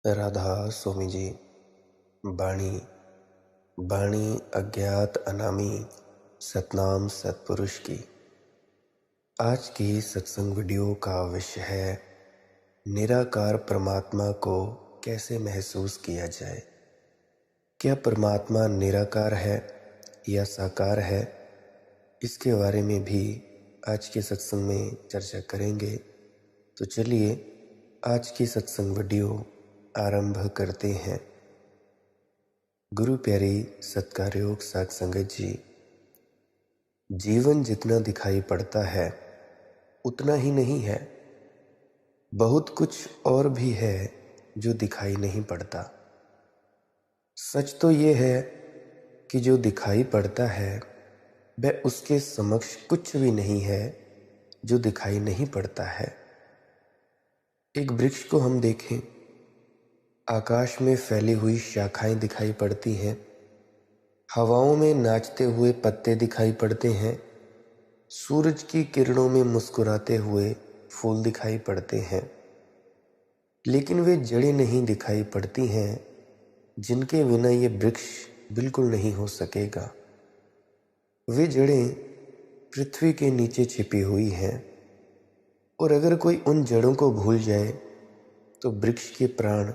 राधा स्वामी जी। बाणी बाणी अज्ञात अनामी सतनाम सत्पुरुष की। आज की सत्संग वीडियो का विषय है निराकार परमात्मा को कैसे महसूस किया जाए। क्या परमात्मा निराकार है या साकार है, इसके बारे में भी आज के सत्संग में चर्चा करेंगे। तो चलिए आज की सत्संग वीडियो आरंभ करते हैं। गुरु प्यारी सत्कारयोग साध संगत जी, जीवन जितना दिखाई पड़ता है उतना ही नहीं है। बहुत कुछ और भी है जो दिखाई नहीं पड़ता। सच तो ये है कि जो दिखाई पड़ता है वह उसके समक्ष कुछ भी नहीं है जो दिखाई नहीं पड़ता है। एक वृक्ष को हम देखें, आकाश में फैली हुई शाखाएं दिखाई पड़ती हैं, हवाओं में नाचते हुए पत्ते दिखाई पड़ते हैं, सूरज की किरणों में मुस्कुराते हुए फूल दिखाई पड़ते हैं, लेकिन वे जड़ें नहीं दिखाई पड़ती हैं जिनके बिना ये वृक्ष बिल्कुल नहीं हो सकेगा। वे जड़ें पृथ्वी के नीचे छिपी हुई हैं और अगर कोई उन जड़ों को भूल जाए तो वृक्ष के प्राण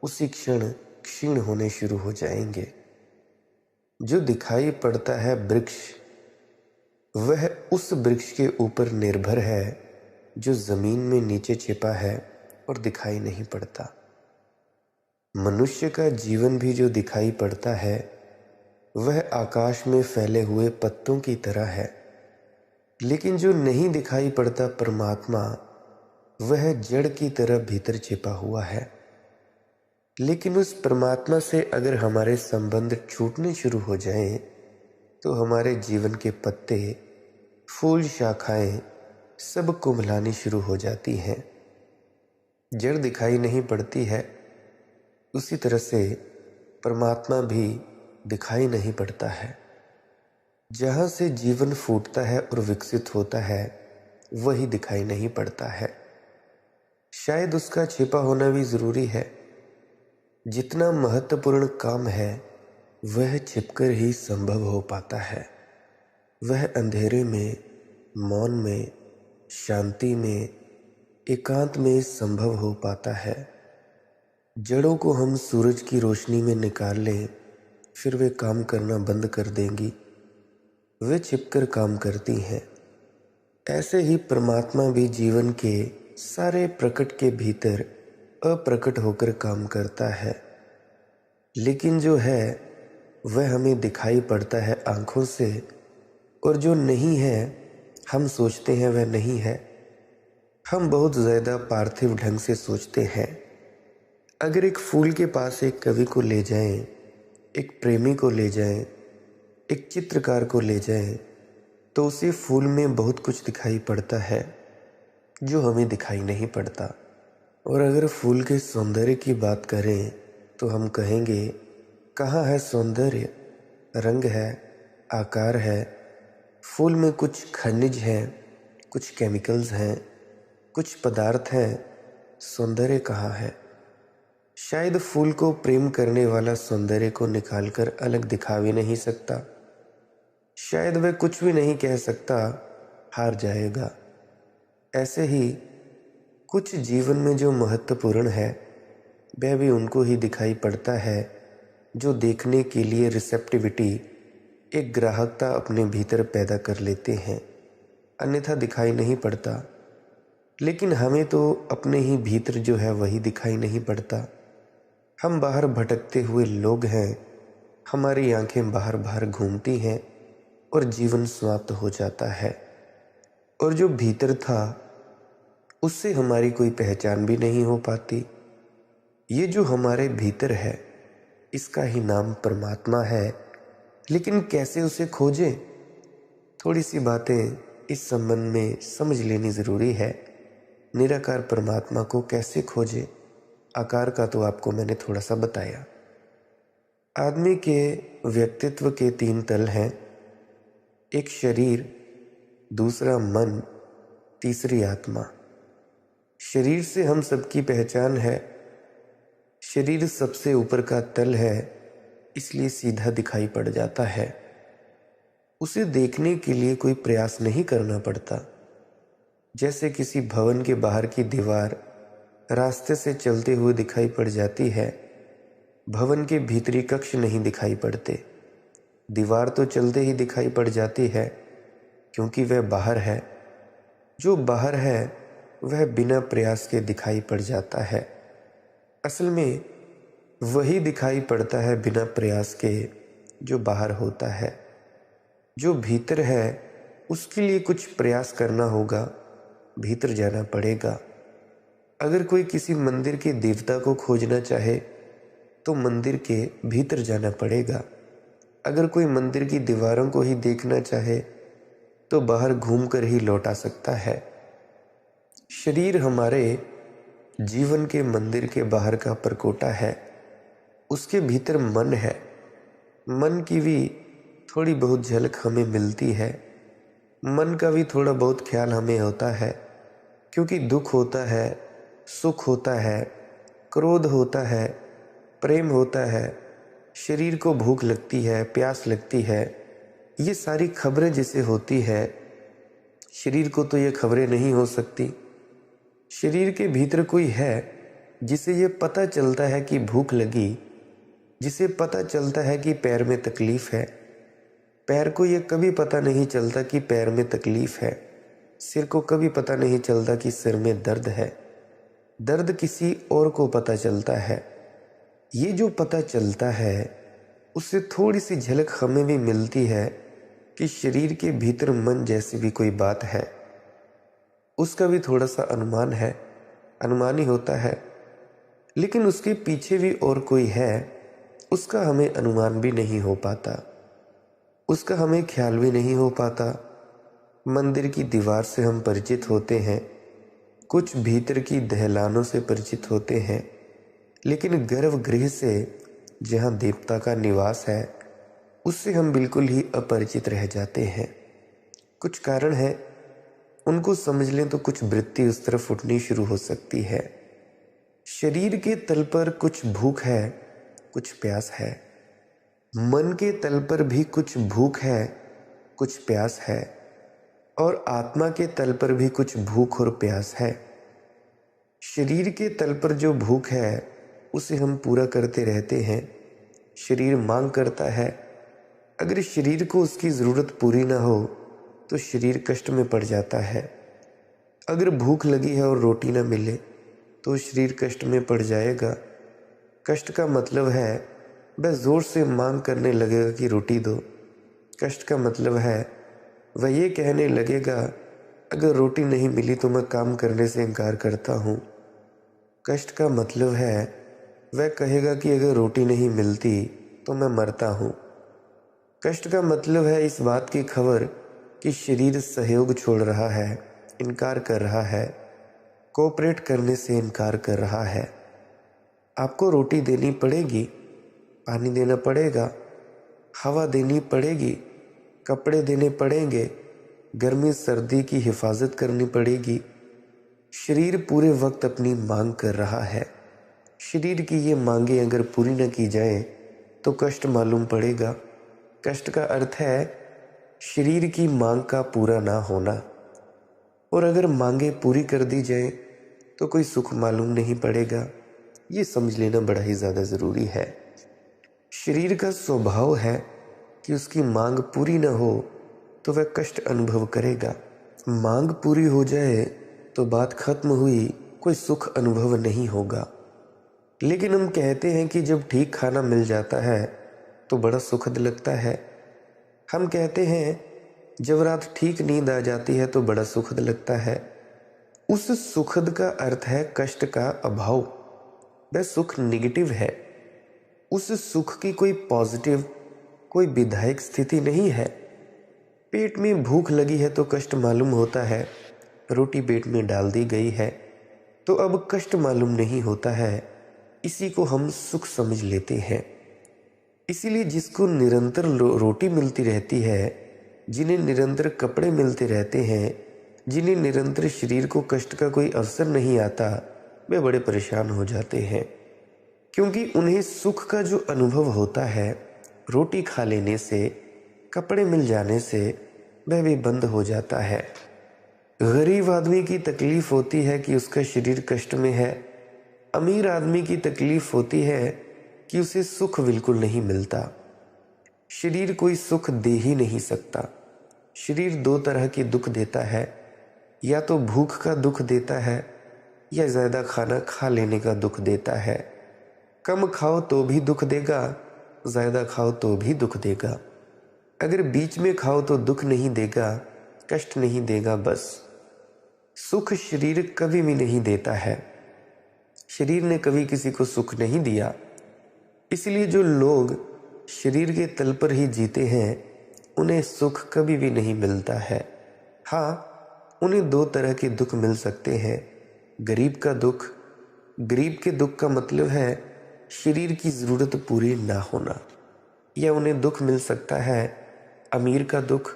उसी क्षण क्षीण होने शुरू हो जाएंगे। जो दिखाई पड़ता है वृक्ष, वह उस वृक्ष के ऊपर निर्भर है जो जमीन में नीचे छिपा है और दिखाई नहीं पड़ता। मनुष्य का जीवन भी जो दिखाई पड़ता है वह आकाश में फैले हुए पत्तों की तरह है, लेकिन जो नहीं दिखाई पड़ता परमात्मा, वह जड़ की तरह भीतर छिपा हुआ है। लेकिन उस परमात्मा से अगर हमारे संबंध छूटने शुरू हो जाएं, तो हमारे जीवन के पत्ते, फूल, शाखाएं सब कुम्हलानी शुरू हो जाती हैं। जड़ दिखाई नहीं पड़ती है, उसी तरह से परमात्मा भी दिखाई नहीं पड़ता है। जहाँ से जीवन फूटता है और विकसित होता है वही दिखाई नहीं पड़ता है। शायद उसका छिपा होना भी ज़रूरी है। जितना महत्वपूर्ण काम है वह छिपकर ही संभव हो पाता है। वह अंधेरे में, मौन में, शांति में, एकांत में संभव हो पाता है। जड़ों को हम सूरज की रोशनी में निकाल लें, फिर वे काम करना बंद कर देंगी। वे छिपकर काम करती हैं। ऐसे ही परमात्मा भी जीवन के सारे प्रकट के भीतर अप्रकट होकर काम करता है, लेकिन जो है वह हमें दिखाई पड़ता है आंखों से, और जो नहीं है हम सोचते हैं वह नहीं है। हम बहुत ज़्यादा पार्थिव ढंग से सोचते हैं। अगर एक फूल के पास एक कवि को ले जाएं, एक प्रेमी को ले जाएं, एक चित्रकार को ले जाएं, तो उसी फूल में बहुत कुछ दिखाई पड़ता है जो हमें दिखाई नहीं पड़ता। और अगर फूल के सौंदर्य की बात करें तो हम कहेंगे, कहाँ है सौंदर्य? रंग है, आकार है, फूल में कुछ खनिज हैं, कुछ केमिकल्स हैं, कुछ पदार्थ हैं, सौंदर्य कहाँ है? शायद फूल को प्रेम करने वाला सौंदर्य को निकालकर अलग दिखा भी नहीं सकता। शायद वह कुछ भी नहीं कह सकता, हार जाएगा। ऐसे ही कुछ जीवन में जो महत्वपूर्ण है वह भी उनको ही दिखाई पड़ता है जो देखने के लिए रिसेप्टिविटी, एक ग्राहकता अपने भीतर पैदा कर लेते हैं, अन्यथा दिखाई नहीं पड़ता। लेकिन हमें तो अपने ही भीतर जो है वही दिखाई नहीं पड़ता। हम बाहर भटकते हुए लोग हैं, हमारी आंखें बाहर बाहर घूमती हैं और जीवन समाप्त हो जाता है। और जो भीतर था उससे हमारी कोई पहचान भी नहीं हो पाती। ये जो हमारे भीतर है इसका ही नाम परमात्मा है, लेकिन कैसे उसे खोजें? थोड़ी सी बातें इस संबंध में समझ लेनी ज़रूरी है। निराकार परमात्मा को कैसे खोजें? आकार का तो आपको मैंने थोड़ा सा बताया। आदमी के व्यक्तित्व के 3 तल हैं, एक शरीर, दूसरा मन, तीसरी आत्मा। शरीर से हम सबकी पहचान है। शरीर सबसे ऊपर का तल है, इसलिए सीधा दिखाई पड़ जाता है। उसे देखने के लिए कोई प्रयास नहीं करना पड़ता। जैसे किसी भवन के बाहर की दीवार रास्ते से चलते हुए दिखाई पड़ जाती है, भवन के भीतरी कक्ष नहीं दिखाई पड़ते। दीवार तो चलते ही दिखाई पड़ जाती है, क्योंकि वह बाहर है। जो बाहर है वह बिना प्रयास के दिखाई पड़ जाता है। असल में वही दिखाई पड़ता है बिना प्रयास के जो बाहर होता है। जो भीतर है उसके लिए कुछ प्रयास करना होगा, भीतर जाना पड़ेगा। अगर कोई किसी मंदिर के देवता को खोजना चाहे तो मंदिर के भीतर जाना पड़ेगा। अगर कोई मंदिर की दीवारों को ही देखना चाहे तो बाहर घूमकर ही लौट आ सकता है। शरीर हमारे जीवन के मंदिर के बाहर का परकोटा है। उसके भीतर मन है। मन की भी थोड़ी बहुत झलक हमें मिलती है। मन का भी थोड़ा बहुत ख्याल हमें होता है, क्योंकि दुख होता है, सुख होता है, क्रोध होता है, प्रेम होता है, शरीर को भूख लगती है, प्यास लगती है। ये सारी खबरें जिसे होती है, शरीर को तो ये खबरें नहीं हो सकती। शरीर के भीतर कोई है जिसे ये पता चलता है कि भूख लगी, जिसे पता चलता है कि पैर में तकलीफ है। पैर को ये कभी पता नहीं चलता कि पैर में तकलीफ है। सिर को कभी पता नहीं चलता कि सिर में दर्द है। दर्द किसी और को पता चलता है। ये जो पता चलता है उससे थोड़ी सी झलक हमें भी मिलती है कि शरीर के भीतर मन जैसी भी कोई बात है। उसका भी थोड़ा सा अनुमान है, अनुमान ही होता है, लेकिन उसके पीछे भी और कोई है, उसका हमें अनुमान भी नहीं हो पाता, उसका हमें ख्याल भी नहीं हो पाता। मंदिर की दीवार से हम परिचित होते हैं, कुछ भीतर की दहलानों से परिचित होते हैं, लेकिन गर्भगृह से जहाँ देवता का निवास है उससे हम बिल्कुल ही अपरिचित रह जाते हैं। कुछ कारण है, उनको समझ लें तो कुछ वृत्ति उस तरफ उठनी शुरू हो सकती है। शरीर के तल पर कुछ भूख है, कुछ प्यास है। मन के तल पर भी कुछ भूख है, कुछ प्यास है, और आत्मा के तल पर भी कुछ भूख और प्यास है। शरीर के तल पर जो भूख है उसे हम पूरा करते रहते हैं। शरीर मांग करता है। अगर शरीर को उसकी ज़रूरत पूरी ना हो तो शरीर कष्ट में पड़ जाता है। अगर भूख लगी है और रोटी ना मिले तो शरीर कष्ट में पड़ जाएगा। कष्ट का मतलब है वह ज़ोर से मांग करने लगेगा कि रोटी दो। कष्ट का मतलब है वह ये कहने लगेगा अगर रोटी नहीं मिली तो मैं काम करने से इनकार करता हूँ। कष्ट का मतलब है वह कहेगा कि अगर रोटी नहीं मिलती तो मैं मरता हूँ। कष्ट का मतलब है इस बात की खबर कि शरीर सहयोग छोड़ रहा है, इनकार कर रहा है, कोऑपरेट करने से इनकार कर रहा है। आपको रोटी देनी पड़ेगी, पानी देना पड़ेगा, हवा देनी पड़ेगी, कपड़े देने पड़ेंगे, गर्मी सर्दी की हिफाजत करनी पड़ेगी। शरीर पूरे वक्त अपनी मांग कर रहा है। शरीर की ये मांगें अगर पूरी न की जाए तो कष्ट मालूम पड़ेगा। कष्ट का अर्थ है शरीर की मांग का पूरा ना होना। और अगर मांगें पूरी कर दी जाए तो कोई सुख मालूम नहीं पड़ेगा। ये समझ लेना बड़ा ही ज़्यादा ज़रूरी है। शरीर का स्वभाव है कि उसकी मांग पूरी ना हो तो वह कष्ट अनुभव करेगा। मांग पूरी हो जाए तो बात खत्म हुई, कोई सुख अनुभव नहीं होगा। लेकिन हम कहते हैं कि जब ठीक खाना मिल जाता है तो बड़ा सुखद लगता है। हम कहते हैं जब रात ठीक नींद आ जाती है तो बड़ा सुखद लगता है। उस सुखद का अर्थ है कष्ट का अभाव। वह सुख निगेटिव है। उस सुख की कोई पॉजिटिव, कोई विधायक स्थिति नहीं है। पेट में भूख लगी है तो कष्ट मालूम होता है। रोटी पेट में डाल दी गई है तो अब कष्ट मालूम नहीं होता है। इसी को हम सुख समझ लेते हैं। इसीलिए जिसको निरंतर रोटी मिलती रहती है, जिन्हें निरंतर कपड़े मिलते रहते हैं, जिन्हें निरंतर शरीर को कष्ट का कोई अवसर नहीं आता, वे बड़े परेशान हो जाते हैं। क्योंकि उन्हें सुख का जो अनुभव होता है रोटी खा लेने से, कपड़े मिल जाने से, वह भी बंद हो जाता है। गरीब आदमी की तकलीफ होती है कि उसका शरीर कष्ट में है। अमीर आदमी की तकलीफ होती है कि उसे सुख बिल्कुल नहीं मिलता। शरीर कोई सुख दे ही नहीं सकता। शरीर दो तरह के दुख देता है, या तो भूख का दुख देता है या ज़्यादा खाना खा लेने का दुख देता है। कम खाओ तो भी दुख देगा, ज़्यादा खाओ तो भी दुख देगा। अगर बीच में खाओ तो दुख नहीं देगा, कष्ट नहीं देगा। बस सुख शरीर कभी भी नहीं देता है। शरीर ने कभी किसी को सुख नहीं दिया। इसलिए जो लोग शरीर के तल पर ही जीते हैं उन्हें सुख कभी भी नहीं मिलता है। हाँ, उन्हें दो तरह के दुख मिल सकते हैं। गरीब का दुख, गरीब के दुख का मतलब है शरीर की ज़रूरत पूरी ना होना। या उन्हें दुख मिल सकता है अमीर का दुख।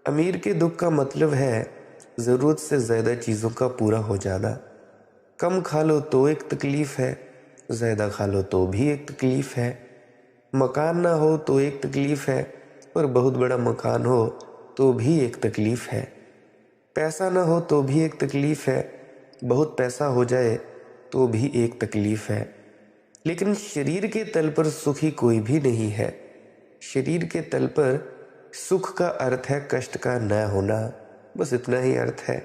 अमीर के दुख का मतलब है ज़रूरत से ज़्यादा चीज़ों का पूरा हो जाना। कम खा लो तो एक तकलीफ़ है, ज़्यादा खा लो तो भी एक तकलीफ़ है। मकान ना हो तो एक तकलीफ़ है, और बहुत बड़ा मकान हो तो भी एक तकलीफ़ है। पैसा ना हो तो भी एक तकलीफ़ है, बहुत पैसा हो जाए तो भी एक तकलीफ़ है। लेकिन शरीर के तल पर सुख ही कोई भी नहीं है। शरीर के तल पर सुख का अर्थ है कष्ट का न होना, बस इतना ही अर्थ है।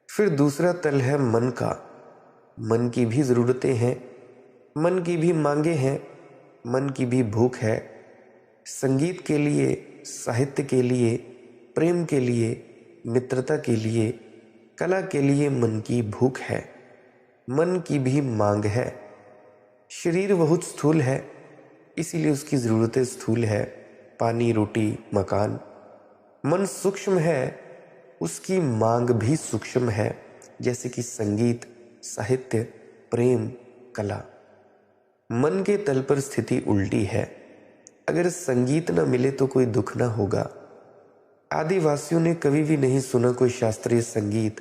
फिर दूसरा तल है मन का। मन की भी ज़रूरतें हैं, मन की भी मांगे हैं, मन की भी भूख है। संगीत के लिए, साहित्य के लिए, प्रेम के लिए, मित्रता के लिए, कला के लिए मन की भूख है, मन की भी मांग है। शरीर बहुत स्थूल है, इसीलिए उसकी ज़रूरतें स्थूल है, पानी, रोटी, मकान। मन सूक्ष्म है, उसकी मांग भी सूक्ष्म है, जैसे कि संगीत, साहित्य, प्रेम, कला। मन के तल पर स्थिति उल्टी है। अगर संगीत न मिले तो कोई दुख न होगा। आदिवासियों ने कभी भी नहीं सुना कोई शास्त्रीय संगीत।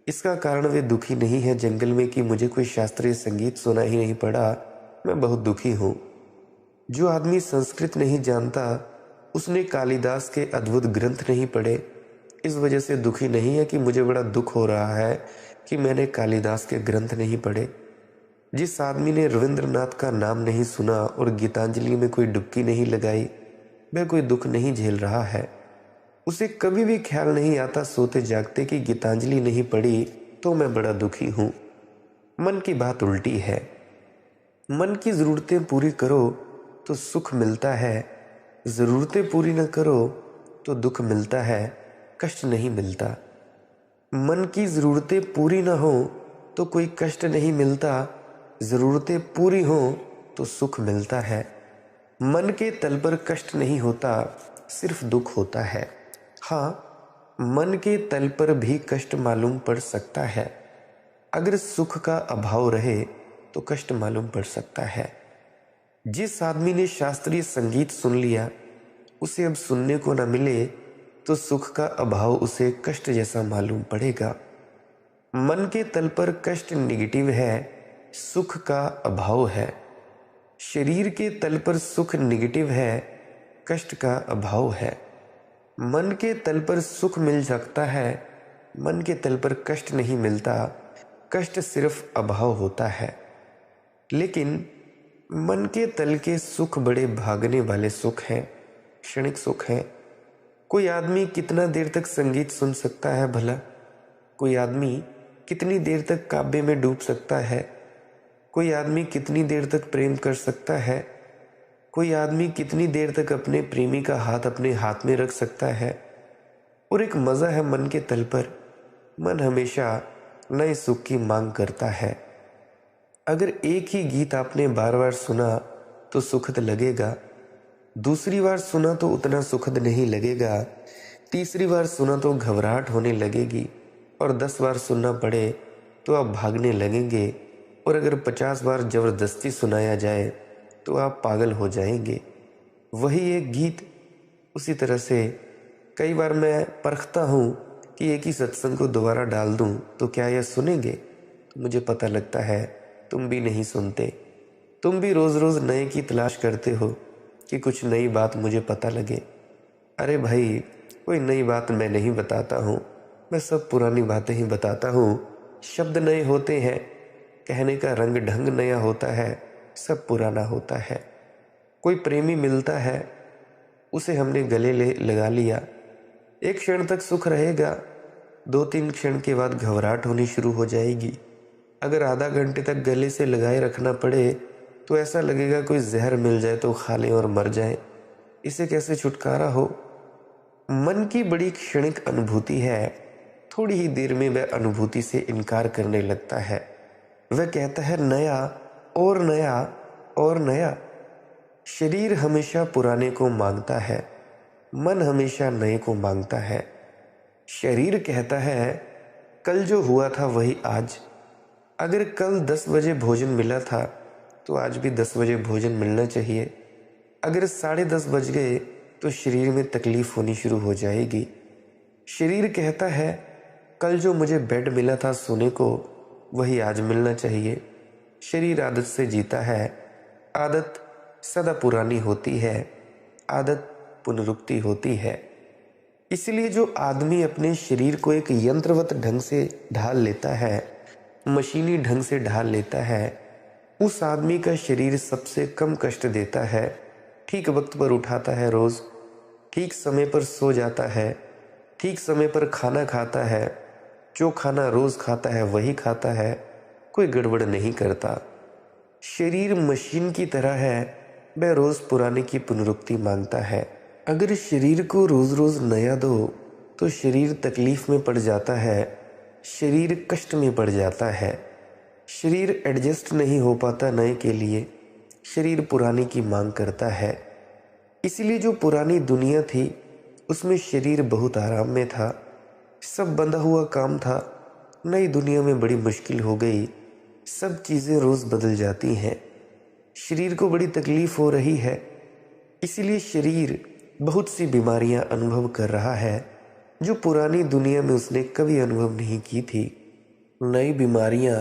इसका कारण वे दुखी नहीं है जंगल में कि मुझे कोई शास्त्रीय संगीत सुना ही नहीं पड़ा, मैं बहुत दुखी हूँ। जो आदमी संस्कृत नहीं जानता उसने कालिदास के अद्भुत ग्रंथ नहीं पढ़े, इस वजह से दुखी नहीं है कि मुझे बड़ा दुख हो रहा है कि मैंने कालिदास के ग्रंथ नहीं पढ़े। जिस आदमी ने रविंद्रनाथ का नाम नहीं सुना और गीतांजलि में कोई डुबकी नहीं लगाई, वह कोई दुख नहीं झेल रहा है। उसे कभी भी ख्याल नहीं आता सोते जागते कि गीतांजलि नहीं पढ़ी तो मैं बड़ा दुखी हूँ। मन की बात उल्टी है। मन की ज़रूरतें पूरी करो तो सुख मिलता है, ज़रूरतें पूरी न करो तो दुख मिलता है, कष्ट नहीं मिलता। मन की ज़रूरतें पूरी ना हो तो कोई कष्ट नहीं मिलता, ज़रूरतें पूरी हों तो सुख मिलता है। मन के तल पर कष्ट नहीं होता, सिर्फ दुख होता है। हाँ, मन के तल पर भी कष्ट मालूम पड़ सकता है। अगर सुख का अभाव रहे तो कष्ट मालूम पड़ सकता है। जिस आदमी ने शास्त्रीय संगीत सुन लिया उसे अब सुनने को न मिले तो सुख का अभाव उसे कष्ट जैसा मालूम पड़ेगा। मन के तल पर कष्ट नेगेटिव है, सुख का अभाव है। शरीर के तल पर सुख नेगेटिव है, कष्ट का अभाव है। मन के तल पर सुख मिल सकता है, मन के तल पर कष्ट नहीं मिलता, कष्ट सिर्फ अभाव होता है। लेकिन मन के तल के सुख बड़े भागने वाले सुख हैं, क्षणिक सुख हैं। कोई आदमी कितना देर तक संगीत सुन सकता है भला? कोई आदमी कितनी देर तक काव्य में डूब सकता है? कोई आदमी कितनी देर तक प्रेम कर सकता है? कोई आदमी कितनी देर तक अपने प्रेमी का हाथ अपने हाथ में रख सकता है? और एक मज़ा है मन के तल पर, मन हमेशा नए सुख की मांग करता है। अगर एक ही गीत आपने बार बार सुना तो सुखद लगेगा, दूसरी बार सुना तो उतना सुखद नहीं लगेगा, तीसरी बार सुना तो घबराहट होने लगेगी, और 10 बार सुनना पड़े तो आप भागने लगेंगे, और अगर 50 बार ज़बरदस्ती सुनाया जाए तो आप पागल हो जाएंगे। वही एक गीत उसी तरह से कई बार मैं परखता हूँ कि एक ही सत्संग को दोबारा डाल दूँ तो क्या यह सुनेंगे? तो मुझे पता लगता है तुम भी नहीं सुनते। तुम भी रोज़ रोज़ नए की तलाश करते हो कि कुछ नई बात मुझे पता लगे। अरे भाई, कोई नई बात मैं नहीं बताता हूँ, मैं सब पुरानी बातें ही बताता हूँ। शब्द नए होते हैं, कहने का रंग ढंग नया होता है, सब पुराना होता है। कोई प्रेमी मिलता है, उसे हमने गले ले लगा लिया, एक क्षण तक सुख रहेगा, 2-3 क्षण के बाद घबराहट होनी शुरू हो जाएगी। अगर आधा घंटे तक गले से लगाए रखना पड़े तो ऐसा लगेगा कोई जहर मिल जाए तो खा लें और मर जाए। इसे कैसे छुटकारा हो? मन की बड़ी क्षणिक अनुभूति है, थोड़ी ही देर में वह अनुभूति से इनकार करने लगता है। वह कहता है नया और नया और नया। शरीर हमेशा पुराने को मांगता है, मन हमेशा नए को मांगता है। शरीर कहता है कल जो हुआ था वही आज। अगर कल 10 बजे भोजन मिला था तो आज भी 10 बजे भोजन मिलना चाहिए। अगर 10:30 बज गए तो शरीर में तकलीफ होनी शुरू हो जाएगी। शरीर कहता है कल जो मुझे बेड मिला था सोने को वही आज मिलना चाहिए। शरीर आदत से जीता है, आदत सदा पुरानी होती है, आदत पुनरुक्ति होती है। इसलिए जो आदमी अपने शरीर को एक यंत्रवत ढंग से ढाल लेता है, मशीनी ढंग से ढाल लेता है, उस आदमी का शरीर सबसे कम कष्ट देता है। ठीक वक्त पर उठाता है रोज़, ठीक समय पर सो जाता है, ठीक समय पर खाना खाता है, जो खाना रोज़ खाता है वही खाता है, कोई गड़बड़ नहीं करता। शरीर मशीन की तरह है, वह रोज़ पुराने की पुनरुक्ति मांगता है। अगर शरीर को रोज़ रोज़ नया दो तो शरीर तकलीफ़ में पड़ जाता है, शरीर कष्ट में पड़ जाता है। शरीर एडजस्ट नहीं हो पाता नए के लिए, शरीर पुराने की मांग करता है। इसलिए जो पुरानी दुनिया थी उसमें शरीर बहुत आराम में था, सब बंधा हुआ काम था। नई दुनिया में बड़ी मुश्किल हो गई, सब चीज़ें रोज़ बदल जाती हैं, शरीर को बड़ी तकलीफ़ हो रही है। इसीलिए शरीर बहुत सी बीमारियां अनुभव कर रहा है जो पुरानी दुनिया में उसने कभी अनुभव नहीं की थी। नई बीमारियां,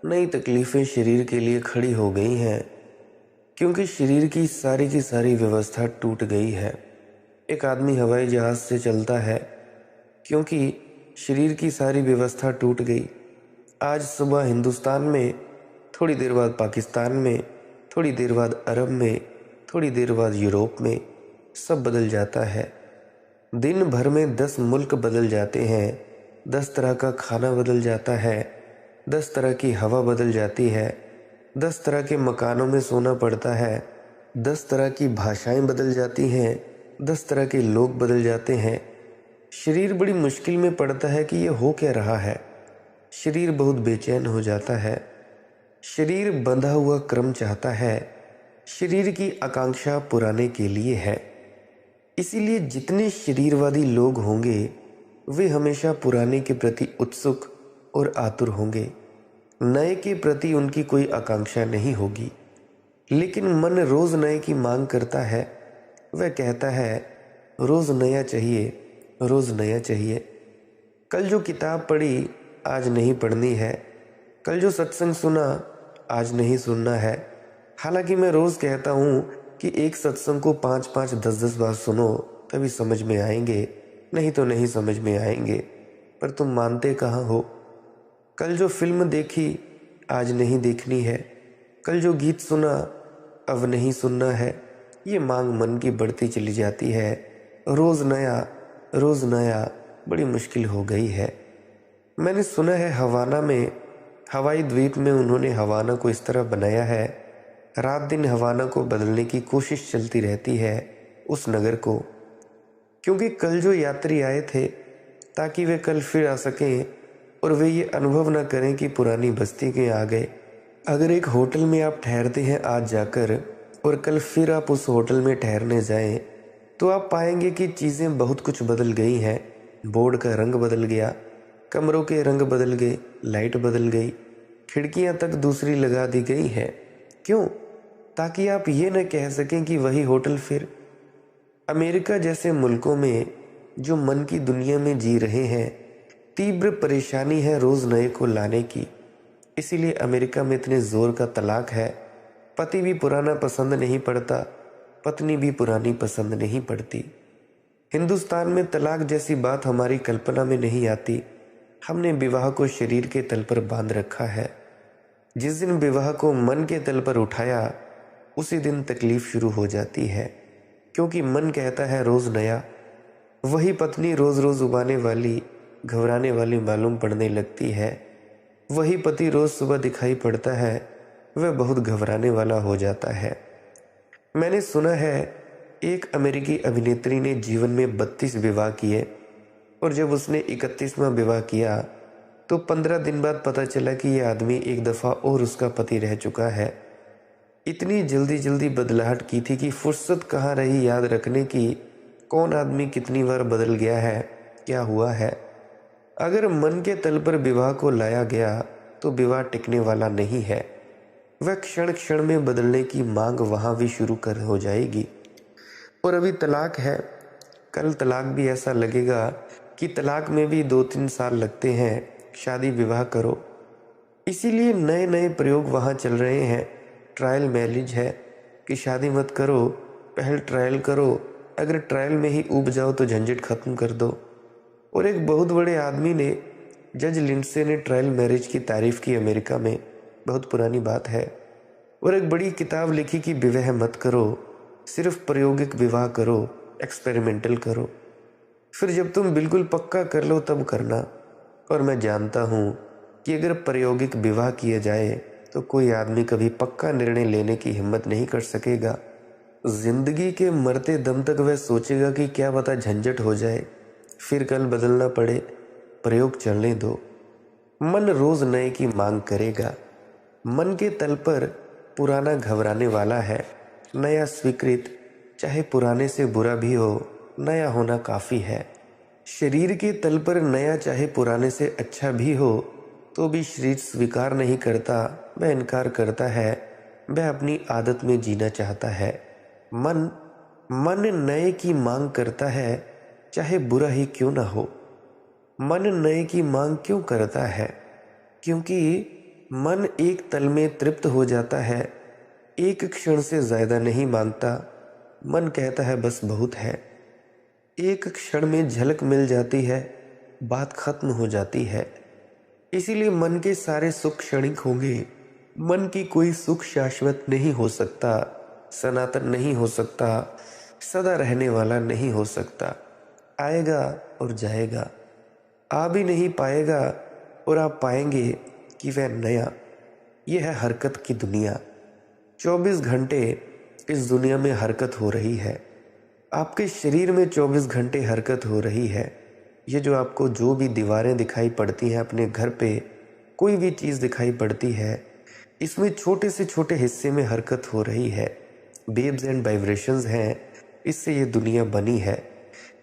नई तकलीफ़ें शरीर के लिए खड़ी हो गई हैं क्योंकि शरीर की सारी व्यवस्था टूट गई है। एक आदमी हवाई जहाज़ से चलता है क्योंकि शरीर की सारी व्यवस्था टूट गई। आज सुबह हिंदुस्तान में, थोड़ी देर बाद पाकिस्तान में, थोड़ी देर बाद अरब में, थोड़ी देर बाद यूरोप में, सब बदल जाता है। दिन भर में 10 मुल्क बदल जाते हैं, 10 तरह का खाना बदल जाता है, 10 तरह की हवा बदल जाती है, 10 तरह के मकानों में सोना पड़ता है, 10 तरह की भाषाएं बदल जाती हैं, 10 तरह के लोग बदल जाते हैं। शरीर बड़ी मुश्किल में पड़ता है कि ये हो क्या रहा है। शरीर बहुत बेचैन हो जाता है, शरीर बंधा हुआ क्रम चाहता है, शरीर की आकांक्षा पुराने के लिए है। इसीलिए जितने शरीरवादी लोग होंगे वे हमेशा पुराने के प्रति उत्सुक और आतुर होंगे, नए के प्रति उनकी कोई आकांक्षा नहीं होगी। लेकिन मन रोज़ नए की मांग करता है, वह कहता है रोज़ नया चाहिए, रोज़ नया चाहिए। कल जो किताब पढ़ी आज नहीं पढ़नी है, कल जो सत्संग सुना आज नहीं सुनना है। हालांकि मैं रोज़ कहता हूँ कि एक सत्संग को 5-5, 10-10 बार सुनो तभी समझ में आएंगे, नहीं तो नहीं समझ में आएंगे। पर तुम मानते कहाँ हो? कल जो फिल्म देखी आज नहीं देखनी है, कल जो गीत सुना अब नहीं सुनना है। ये मांग मन की बढ़ती चली जाती है। रोज़ नया बड़ी मुश्किल हो गई है। मैंने सुना है हवाना में, हवाई द्वीप में उन्होंने हवाना को इस तरह बनाया है, रात दिन हवाना को बदलने की कोशिश चलती रहती है उस नगर को, क्योंकि कल जो यात्री आए थे ताकि वे कल फिर आ सकें और वे ये अनुभव न करें कि पुरानी बस्ती के आ गए। अगर एक होटल में आप ठहरते हैं आज जाकर और कल फिर आप उस होटल में ठहरने जाएं तो आप पाएंगे कि चीज़ें बहुत कुछ बदल गई हैं। बोर्ड का रंग बदल गया, कमरों के रंग बदल गए, लाइट बदल गई, खिड़कियां तक दूसरी लगा दी गई हैं। क्यों? ताकि आप ये न कह सकें कि वही होटल फिर। अमेरिका जैसे मुल्कों में जो मन की दुनिया में जी रहे हैं, तीव्र परेशानी है रोज़ नए को लाने की। इसीलिए अमेरिका में इतने ज़ोर का तलाक है, पति भी पुराना पसंद नहीं पड़ता, पत्नी भी पुरानी पसंद नहीं पड़ती। हिंदुस्तान में तलाक जैसी बात हमारी कल्पना में नहीं आती। हमने विवाह को शरीर के तल पर बांध रखा है। जिस दिन विवाह को मन के तल पर उठाया, उसी दिन तकलीफ शुरू हो जाती है, क्योंकि मन कहता है रोज़ नया। वही पत्नी रोज़ रोज़ उबाने वाली, घबराने वाली मालूम पड़ने लगती है। वही पति रोज़ सुबह दिखाई पड़ता है, वह बहुत घबराने वाला हो जाता है। मैंने सुना है एक अमेरिकी अभिनेत्री ने जीवन में 32 विवाह किए, और जब उसने 31वां विवाह किया तो 15 दिन बाद पता चला कि यह आदमी एक दफ़ा और उसका पति रह चुका है। इतनी जल्दी जल्दी बदलाहट की थी कि फुर्सत कहाँ रही याद रखने की कौन आदमी कितनी बार बदल गया है, क्या हुआ है। अगर मन के तल पर विवाह को लाया गया तो विवाह टिकने वाला नहीं है। वह क्षण क्षण में बदलने की मांग वहाँ भी शुरू कर हो जाएगी। और अभी तलाक है, कल तलाक भी ऐसा लगेगा कि तलाक में भी 2-3 साल लगते हैं, शादी विवाह करो। इसीलिए नए नए प्रयोग वहाँ चल रहे हैं। ट्रायल मैरिज है कि शादी मत करो, पहले ट्रायल करो, अगर ट्रायल में ही ऊब जाओ तो झंझट ख़त्म कर दो। और एक बहुत बड़े आदमी ने, जज लिंडसे ने ट्रायल मैरिज की तारीफ़ की अमेरिका में, बहुत पुरानी बात है। और एक बड़ी किताब लिखी कि विवाह मत करो, सिर्फ प्रायोगिक विवाह करो, एक्सपेरिमेंटल करो, फिर जब तुम बिल्कुल पक्का कर लो तब करना। और मैं जानता हूँ कि अगर प्रायोगिक विवाह किया जाए तो कोई आदमी कभी पक्का निर्णय लेने की हिम्मत नहीं कर सकेगा। जिंदगी के मरते दम तक वह सोचेगा कि क्या पता झंझट हो जाए, फिर कल बदलना पड़े, प्रयोग चलने दो। मन रोज नए की मांग करेगा। मन के तल पर पुराना घबराने वाला है, नया स्वीकृत, चाहे पुराने से बुरा भी हो, नया होना काफ़ी है। शरीर के तल पर नया चाहे पुराने से अच्छा भी हो तो भी शरीर स्वीकार नहीं करता, वह इनकार करता है, वह अपनी आदत में जीना चाहता है। मन नए की मांग करता है, चाहे बुरा ही क्यों ना हो। मन नए की मांग क्यों करता है? क्योंकि मन एक तल में तृप्त हो जाता है, एक क्षण से ज़्यादा नहीं मांगता। मन कहता है बस बहुत है। एक क्षण में झलक मिल जाती है, बात खत्म हो जाती है। इसीलिए मन के सारे सुख क्षणिक होंगे। मन की कोई सुख शाश्वत नहीं हो सकता, सनातन नहीं हो सकता, सदा रहने वाला नहीं हो सकता। आएगा और जाएगा, आ भी नहीं पाएगा और आप पाएंगे कि वह नया। यह है हरकत की दुनिया। 24 घंटे इस दुनिया में हरकत हो रही है। आपके शरीर में 24 घंटे हरकत हो रही है। ये जो आपको जो भी दीवारें दिखाई पड़ती हैं, अपने घर पे कोई भी चीज़ दिखाई पड़ती है, इसमें छोटे से छोटे हिस्से में हरकत हो रही है। वेव्स एंड वाइब्रेशंस हैं, इससे ये दुनिया बनी है।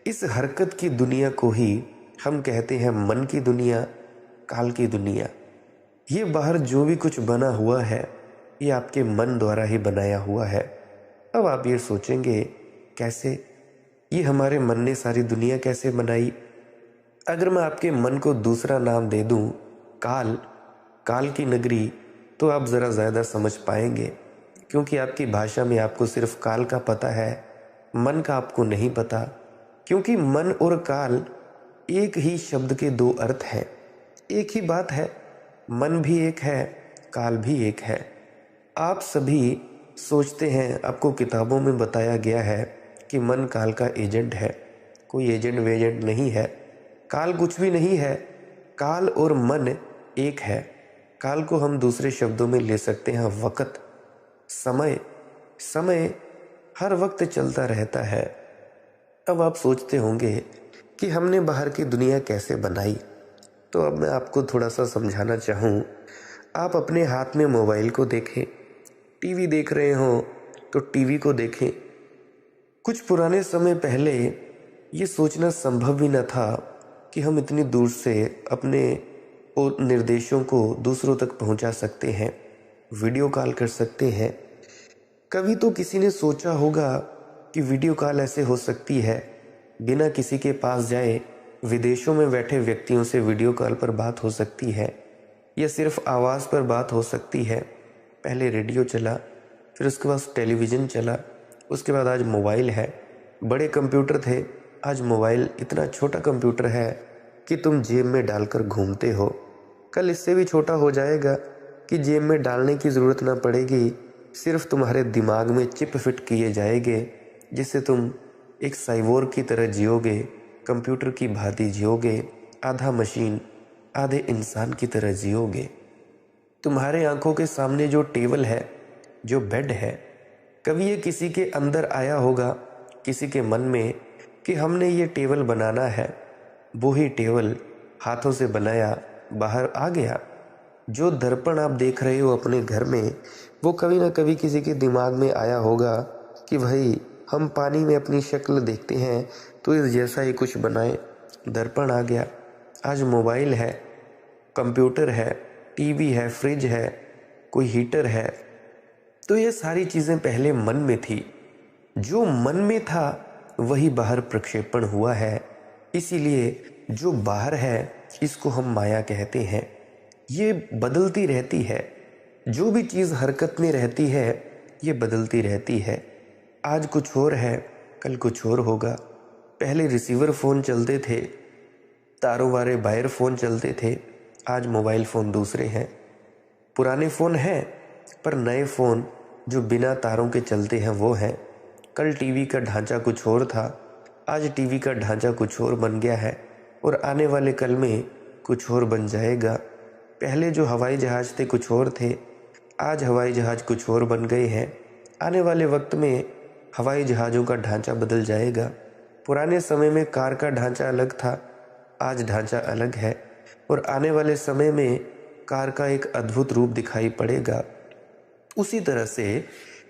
इस हरकत की दुनिया को ही हम कहते हैं मन की दुनिया, काल की दुनिया। ये बाहर जो भी कुछ बना हुआ है, ये आपके मन द्वारा ही बनाया हुआ है। अब आप ये सोचेंगे कैसे, ये हमारे मन ने सारी दुनिया कैसे बनाई? अगर मैं आपके मन को दूसरा नाम दे दूं, काल की नगरी, तो आप ज़रा ज़्यादा समझ पाएंगे, क्योंकि आपकी भाषा में आपको सिर्फ काल का पता है, मन का आपको नहीं पता। क्योंकि मन और काल एक ही शब्द के दो अर्थ हैं, एक ही बात है। मन भी एक है, काल भी एक है। आप सभी सोचते हैं, आपको किताबों में बताया गया है कि मन काल का एजेंट है। कोई एजेंट वेजेंट नहीं है, काल कुछ भी नहीं है। काल और मन एक है। काल को हम दूसरे शब्दों में ले सकते हैं वक़्त, समय हर वक्त चलता रहता है। अब आप सोचते होंगे कि हमने बाहर की दुनिया कैसे बनाई, तो अब मैं आपको थोड़ा सा समझाना चाहूँ। आप अपने हाथ में मोबाइल को देखें, टीवी देख रहे हो तो टीवी को देखें। कुछ पुराने समय पहले ये सोचना संभव भी न था कि हम इतनी दूर से अपने निर्देशों को दूसरों तक पहुंचा सकते हैं, वीडियो कॉल कर सकते हैं। कभी तो किसी ने सोचा होगा कि वीडियो कॉल ऐसे हो सकती है, बिना किसी के पास जाए विदेशों में बैठे व्यक्तियों से वीडियो कॉल पर बात हो सकती है, या सिर्फ आवाज़ पर बात हो सकती है। पहले रेडियो चला, फिर उसके बाद टेलीविज़न चला, उसके बाद आज मोबाइल है। बड़े कंप्यूटर थे, आज मोबाइल इतना छोटा कंप्यूटर है कि तुम जेब में डालकर घूमते हो। कल इससे भी छोटा हो जाएगा कि जेब में डालने की ज़रूरत ना पड़ेगी, सिर्फ तुम्हारे दिमाग में चिप फिट किए जाएंगे, जिससे तुम एक साइबोर्ग की तरह जियोगे, कंप्यूटर की भांति जियोगे, आधा मशीन आधे इंसान की तरह जियोगे। तुम्हारे आंखों के सामने जो टेबल है, जो बेड है, कभी ये किसी के अंदर आया होगा, किसी के मन में कि हमने ये टेबल बनाना है। वो ही टेबल हाथों से बनाया बाहर आ गया। जो दर्पण आप देख रहे हो अपने घर में, वो कभी ना कभी किसी के दिमाग में आया होगा कि भाई हम पानी में अपनी शक्ल देखते हैं तो इस जैसा ही कुछ बनाएं। दर्पण आ गया। आज मोबाइल है, कंप्यूटर है, टीवी है, फ्रिज है, कोई हीटर है। तो ये सारी चीज़ें पहले मन में थी। जो मन में था वही बाहर प्रक्षेपण हुआ है। इसीलिए जो बाहर है इसको हम माया कहते हैं। ये बदलती रहती है। जो भी चीज़ हरकत में रहती है ये बदलती रहती है। आज कुछ और है, कल कुछ और होगा। पहले रिसीवर फ़ोन चलते थे, तारों वाले वायर फ़ोन चलते थे। आज मोबाइल फ़ोन दूसरे हैं। पुराने फ़ोन हैं पर नए फ़ोन जो बिना तारों के चलते हैं वो हैं। कल टीवी का ढांचा कुछ और था, आज टीवी का ढांचा कुछ और बन गया है और आने वाले कल में कुछ और बन जाएगा। पहले जो हवाई जहाज़ थे कुछ और थे, आज हवाई जहाज़ कुछ और बन गए हैं। आने वाले वक्त में हवाई जहाज़ों का ढांचा बदल जाएगा। पुराने समय में कार का ढांचा अलग था, आज ढांचा अलग है और आने वाले समय में कार का एक अद्भुत रूप दिखाई पड़ेगा। उसी तरह से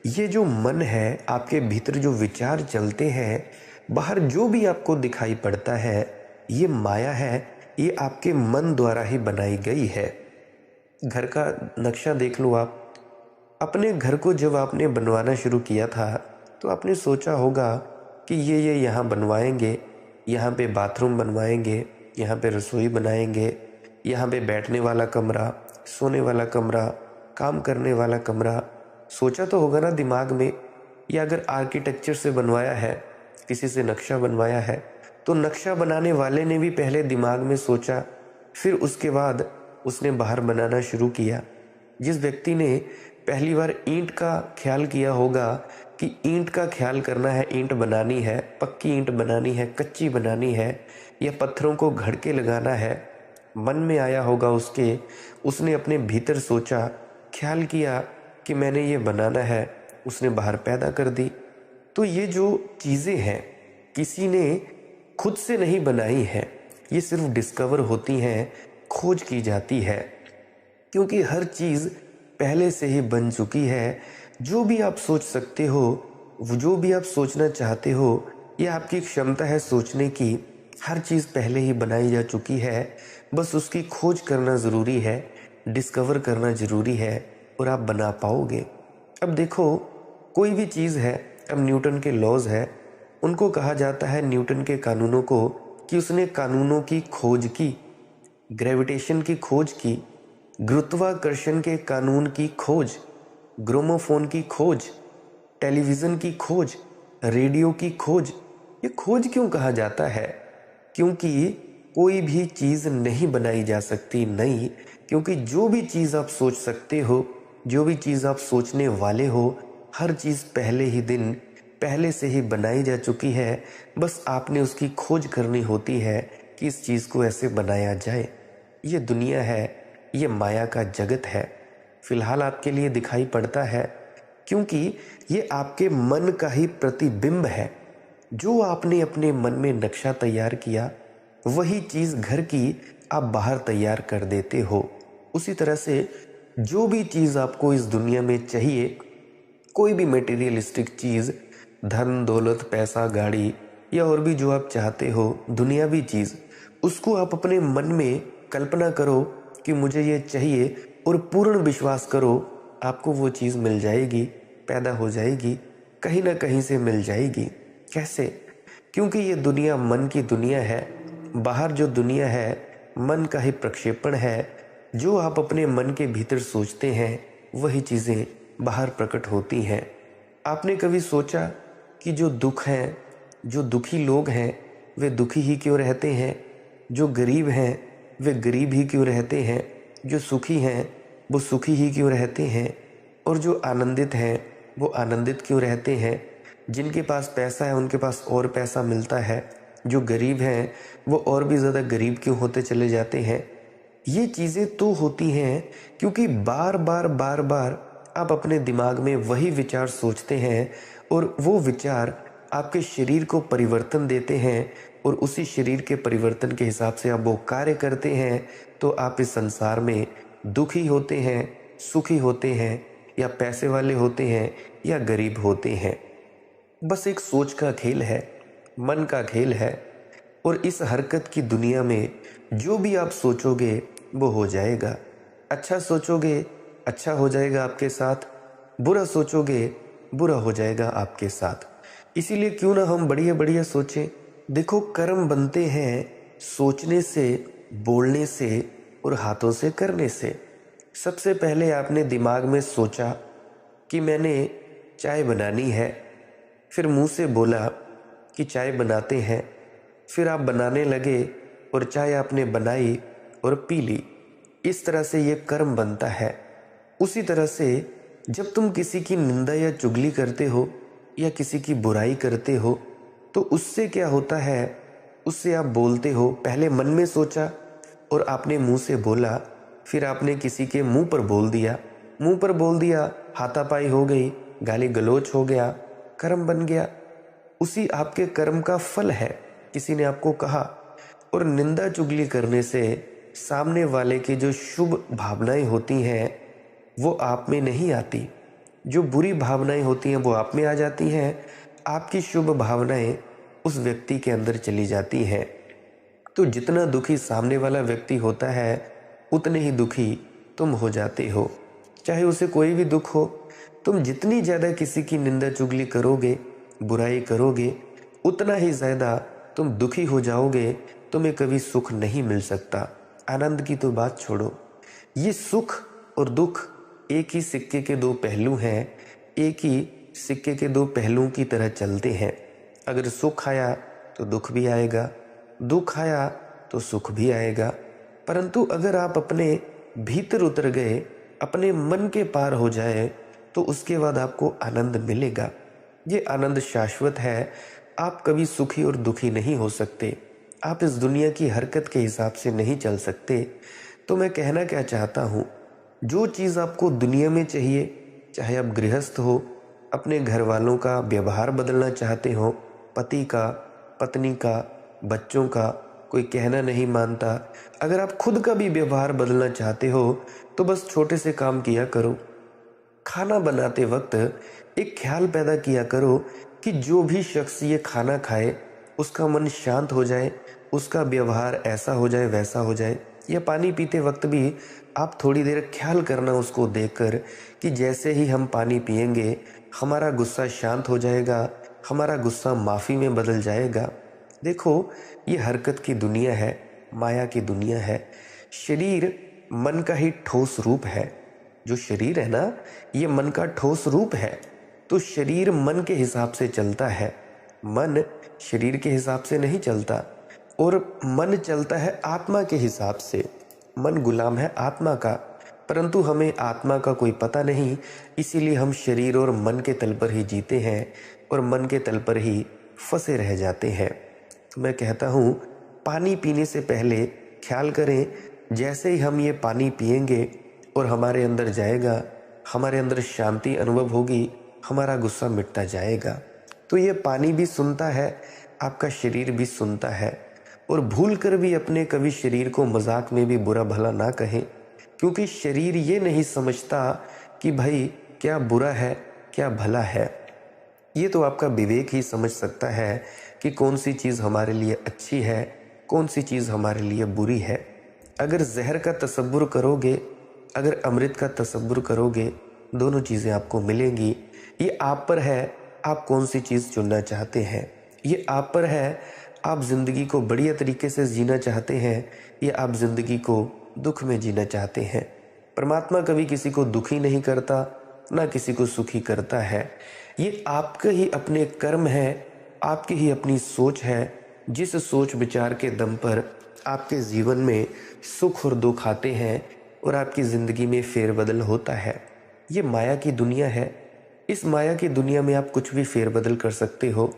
ये जो मन है, आपके भीतर जो विचार चलते हैं, बाहर जो भी आपको दिखाई पड़ता है, ये माया है। ये आपके मन द्वारा ही बनाई गई है। घर का नक्शा देख लो आप। अपने घर को जब आपने बनवाना शुरू किया था तो आपने सोचा होगा कि ये यहाँ बनवाएंगे, यहाँ पे बाथरूम बनवाएंगे, यहाँ पे रसोई बनाएंगे, यहाँ पे बैठने वाला कमरा, सोने वाला कमरा, काम करने वाला कमरा। सोचा तो होगा ना दिमाग में। या अगर आर्किटेक्चर से बनवाया है, किसी से नक्शा बनवाया है, तो नक्शा बनाने वाले ने भी पहले दिमाग में सोचा, फिर उसके बाद उसने बाहर बनाना शुरू किया। जिस व्यक्ति ने पहली बार ईंट का ख्याल किया होगा कि ईंट का ख्याल करना है, ईंट बनानी है, पक्की ईंट बनानी है, कच्ची बनानी है, या पत्थरों को घड़ के लगाना है, मन में आया होगा उसके, उसने अपने भीतर सोचा, ख्याल किया कि मैंने ये बनाना है, उसने बाहर पैदा कर दी। तो ये जो चीज़ें हैं किसी ने खुद से नहीं बनाई हैं, ये सिर्फ डिस्कवर होती हैं, खोज की जाती है, क्योंकि हर चीज़ पहले से ही बन चुकी है। जो भी आप सोच सकते हो, जो भी आप सोचना चाहते हो, ये आपकी क्षमता है सोचने की। हर चीज़ पहले ही बनाई जा चुकी है, बस उसकी खोज करना ज़रूरी है, डिस्कवर करना ज़रूरी है और आप बना पाओगे। अब देखो, कोई भी चीज़ है, अब न्यूटन के लॉज है, उनको कहा जाता है, न्यूटन के कानूनों को, कि उसने कानूनों की खोज की, ग्रेविटेशन की खोज की, गुरुत्वाकर्षण के कानून की खोज, ग्रामोफोन की खोज, टेलीविज़न की खोज, रेडियो की खोज। ये खोज क्यों कहा जाता है? क्योंकि कोई भी चीज़ नहीं बनाई जा सकती नई, क्योंकि जो भी चीज़ आप सोच सकते हो, जो भी चीज़ आप सोचने वाले हो, हर चीज़ पहले ही दिन पहले से ही बनाई जा चुकी है। बस आपने उसकी खोज करनी होती है कि इस चीज़ को ऐसे बनाया जाए। ये दुनिया है, ये माया का जगत है। फिलहाल आपके लिए दिखाई पड़ता है क्योंकि ये आपके मन का ही प्रतिबिंब है। जो आपने अपने मन में नक्शा तैयार किया, वही चीज़ घर की आप बाहर तैयार कर देते हो। उसी तरह से जो भी चीज़ आपको इस दुनिया में चाहिए, कोई भी मटेरियलिस्टिक चीज़, धन दौलत, पैसा, गाड़ी या और भी जो आप चाहते हो, दुनियावी चीज़, उसको आप अपने मन में कल्पना करो कि मुझे ये चाहिए और पूर्ण विश्वास करो, आपको वो चीज़ मिल जाएगी, पैदा हो जाएगी, कहीं ना कहीं से मिल जाएगी। कैसे? क्योंकि ये दुनिया मन की दुनिया है। बाहर जो दुनिया है मन का ही प्रक्षेपण है। जो आप अपने मन के भीतर सोचते हैं वही चीज़ें बाहर प्रकट होती हैं। आपने कभी सोचा कि जो दुख हैं, जो दुखी लोग हैं, वे दुखी ही क्यों रहते हैं? जो गरीब हैं वे गरीब ही क्यों रहते हैं? जो सुखी हैं वो सुखी ही क्यों रहते हैं? और जो आनंदित हैं वो आनंदित क्यों रहते हैं? जिनके पास पैसा है उनके पास और पैसा मिलता है, जो गरीब हैं वो और भी ज़्यादा गरीब क्यों होते चले जाते हैं? ये चीज़ें तो होती हैं क्योंकि बार बार आप अपने दिमाग में वही विचार सोचते हैं और वो विचार आपके शरीर को परिवर्तन देते हैं और उसी शरीर के परिवर्तन के हिसाब से आप वो कार्य करते हैं, तो आप इस संसार में दुखी होते हैं, सुखी होते हैं, या पैसे वाले होते हैं या गरीब होते हैं। बस एक सोच का खेल है, मन का खेल है। और इस हरकत की दुनिया में जो भी आप सोचोगे वो हो जाएगा। अच्छा सोचोगे अच्छा हो जाएगा आपके साथ, बुरा सोचोगे बुरा हो जाएगा आपके साथ। इसीलिए क्यों ना हम बढ़िया बढ़िया सोचें। देखो, कर्म बनते हैं सोचने से, बोलने से और हाथों से करने से। सबसे पहले आपने दिमाग में सोचा कि मैंने चाय बनानी है, फिर मुंह से बोला कि चाय बनाते हैं, फिर आप बनाने लगे और चाय आपने बनाई और पी ली। इस तरह से ये कर्म बनता है। उसी तरह से जब तुम किसी की निंदा या चुगली करते हो या किसी की बुराई करते हो, तो उससे क्या होता है, उससे आप बोलते हो। पहले मन में सोचा और आपने मुंह से बोला, फिर आपने किसी के मुंह पर बोल दिया, मुंह पर बोल दिया, हाथापाई हो गई, गाली गलौच हो गया, कर्म बन गया। उसी आपके कर्म का फल है, किसी ने आपको कहा। और निंदा चुगली करने से सामने वाले की जो शुभ भावनाएं होती हैं वो आप में नहीं आती, जो बुरी भावनाएं होती हैं वो आप में आ जाती हैं। आपकी शुभ भावनाएं उस व्यक्ति के अंदर चली जाती हैं। तो जितना दुखी सामने वाला व्यक्ति होता है उतने ही दुखी तुम हो जाते हो, चाहे उसे कोई भी दुख हो। तुम जितनी ज़्यादा किसी की निंदा चुगली करोगे, बुराई करोगे, उतना ही ज़्यादा तुम दुखी हो जाओगे। तुम्हें कभी सुख नहीं मिल सकता। आनंद की तो बात छोड़ो, ये सुख और दुख एक ही सिक्के के दो पहलू हैं, एक ही सिक्के के दो पहलुओं की तरह चलते हैं। अगर सुख आया तो दुख भी आएगा, दुख आया तो सुख भी आएगा। परंतु अगर आप अपने भीतर उतर गए, अपने मन के पार हो जाए, तो उसके बाद आपको आनंद मिलेगा। ये आनंद शाश्वत है। आप कभी सुखी और दुखी नहीं हो सकते। आप इस दुनिया की हरकत के हिसाब से नहीं चल सकते। तो मैं कहना क्या चाहता हूँ, जो चीज़ आपको दुनिया में चाहिए, चाहे आप गृहस्थ हो, अपने घर वालों का व्यवहार बदलना चाहते हो, पति का, पत्नी का, बच्चों का, कोई कहना नहीं मानता, अगर आप खुद का भी व्यवहार बदलना चाहते हो तो बस छोटे से काम किया करो। खाना बनाते वक्त एक ख्याल पैदा किया करो कि जो भी शख्स ये खाना खाए उसका मन शांत हो जाए, उसका व्यवहार ऐसा हो जाए वैसा हो जाए। या पानी पीते वक्त भी आप थोड़ी देर ख्याल करना उसको देखकर कि जैसे ही हम पानी पिएंगे हमारा गुस्सा शांत हो जाएगा, हमारा गुस्सा माफ़ी में बदल जाएगा। देखो, ये हरकत की दुनिया है, माया की दुनिया है। शरीर मन का ही ठोस रूप है। जो शरीर है ना, ये मन का ठोस रूप है। तो शरीर मन के हिसाब से चलता है, मन शरीर के हिसाब से नहीं चलता। और मन चलता है आत्मा के हिसाब से। मन गुलाम है आत्मा का, परंतु हमें आत्मा का कोई पता नहीं, इसीलिए हम शरीर और मन के तल पर ही जीते हैं और मन के तल पर ही फंसे रह जाते हैं। तो मैं कहता हूँ, पानी पीने से पहले ख्याल करें, जैसे ही हम ये पानी पिएंगे और हमारे अंदर जाएगा, हमारे अंदर शांति अनुभव होगी, हमारा गुस्सा मिटता जाएगा। तो ये पानी भी सुनता है, आपका शरीर भी सुनता है। और भूल कर भी अपने कभी शरीर को मजाक में भी बुरा भला ना कहें, क्योंकि शरीर ये नहीं समझता कि भाई क्या बुरा है क्या भला है। ये तो आपका विवेक ही समझ सकता है कि कौन सी चीज़ हमारे लिए अच्छी है, कौन सी चीज़ हमारे लिए बुरी है। अगर जहर का तसव्वुर करोगे, अगर अमृत का तसव्वुर करोगे, दोनों चीज़ें आपको मिलेंगी। ये आप पर है, आप कौन सी चीज़ चुनना चाहते हैं। ये आप पर है, आप ज़िंदगी को बढ़िया तरीके से जीना चाहते हैं या आप ज़िंदगी को दुख में जीना चाहते हैं। परमात्मा कभी किसी को दुखी नहीं करता, ना किसी को सुखी करता है। ये आपके ही अपने कर्म है, आपकी ही अपनी सोच है, जिस सोच विचार के दम पर आपके जीवन में सुख और दुख आते हैं और आपकी ज़िंदगी में फेरबदल होता है। ये माया की दुनिया है। इस माया की दुनिया में आप कुछ भी फेरबदल कर सकते हो।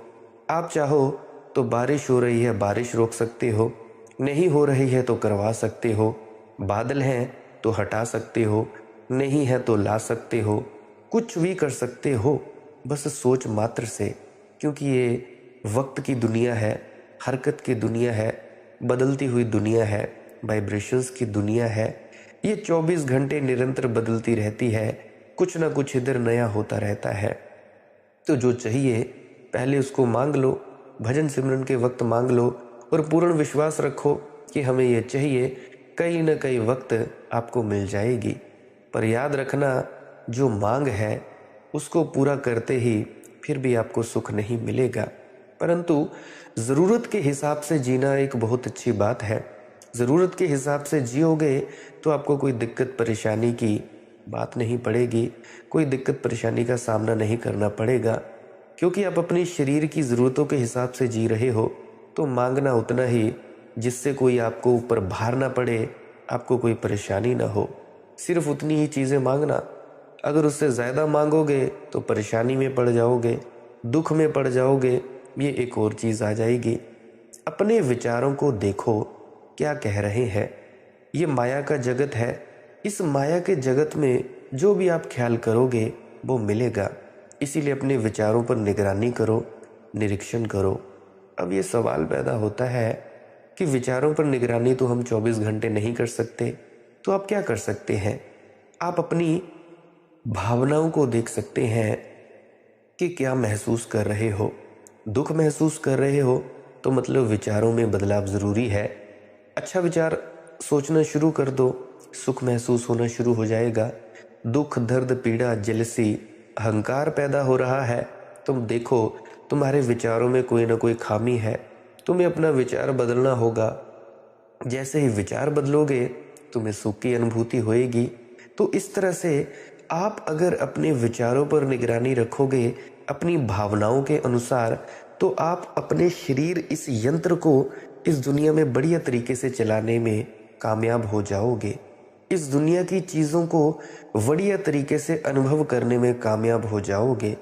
आप चाहो तो बारिश हो रही है, बारिश रोक सकते हो, नहीं हो रही है तो करवा सकते हो, बादल हैं तो हटा सकते हो, नहीं है तो ला सकते हो, कुछ भी कर सकते हो बस सोच मात्र से। क्योंकि ये वक्त की दुनिया है, हरकत की दुनिया है, बदलती हुई दुनिया है, वाइब्रेशंस की दुनिया है। ये 24 घंटे निरंतर बदलती रहती है, कुछ ना कुछ इधर नया होता रहता है। तो जो चाहिए पहले उसको मांग लो, भजन सिमरन के वक्त मांग लो और पूर्ण विश्वास रखो कि हमें ये चाहिए, कहीं ना कहीं वक्त आपको मिल जाएगी। पर याद रखना, जो मांग है उसको पूरा करते ही फिर भी आपको सुख नहीं मिलेगा। परंतु ज़रूरत के हिसाब से जीना एक बहुत अच्छी बात है। ज़रूरत के हिसाब से जियोगे तो आपको कोई दिक्कत परेशानी की बात नहीं पड़ेगी, कोई दिक्कत परेशानी का सामना नहीं करना पड़ेगा। क्योंकि आप अपनी शरीर की ज़रूरतों के हिसाब से जी रहे हो तो मांगना उतना ही जिससे कोई आपको ऊपर भार ना पड़े, आपको कोई परेशानी ना हो। सिर्फ उतनी ही चीज़ें मांगना। अगर उससे ज़्यादा मांगोगे तो परेशानी में पड़ जाओगे, दुख में पड़ जाओगे, ये एक और चीज़ आ जाएगी। अपने विचारों को देखो क्या कह रहे हैं। ये माया का जगत है। इस माया के जगत में जो भी आप ख्याल करोगे वो मिलेगा। इसीलिए अपने विचारों पर निगरानी करो, निरीक्षण करो। अब ये सवाल पैदा होता है कि विचारों पर निगरानी तो हम 24 घंटे नहीं कर सकते, तो आप क्या कर सकते हैं? आप अपनी भावनाओं को देख सकते हैं कि क्या महसूस कर रहे हो। दुख महसूस कर रहे हो तो मतलब विचारों में बदलाव ज़रूरी है। अच्छा विचार सोचना शुरू कर दो, सुख महसूस होना शुरू हो जाएगा। दुख, दर्द, पीड़ा, जेलसी, अहंकार पैदा हो रहा है, तुम देखो तुम्हारे विचारों में कोई ना कोई खामी है। तुम्हें अपना विचार बदलना होगा। जैसे ही विचार बदलोगे तुम्हें सुख की अनुभूति होएगी। तो इस तरह से आप अगर अपने विचारों पर निगरानी रखोगे, अपनी भावनाओं के अनुसार, तो आप अपने शरीर, इस यंत्र को इस दुनिया में बढ़िया तरीके से चलाने में कामयाब हो जाओगे। इस दुनिया की चीज़ों को बढ़िया तरीके से अनुभव करने में कामयाब हो जाओगे।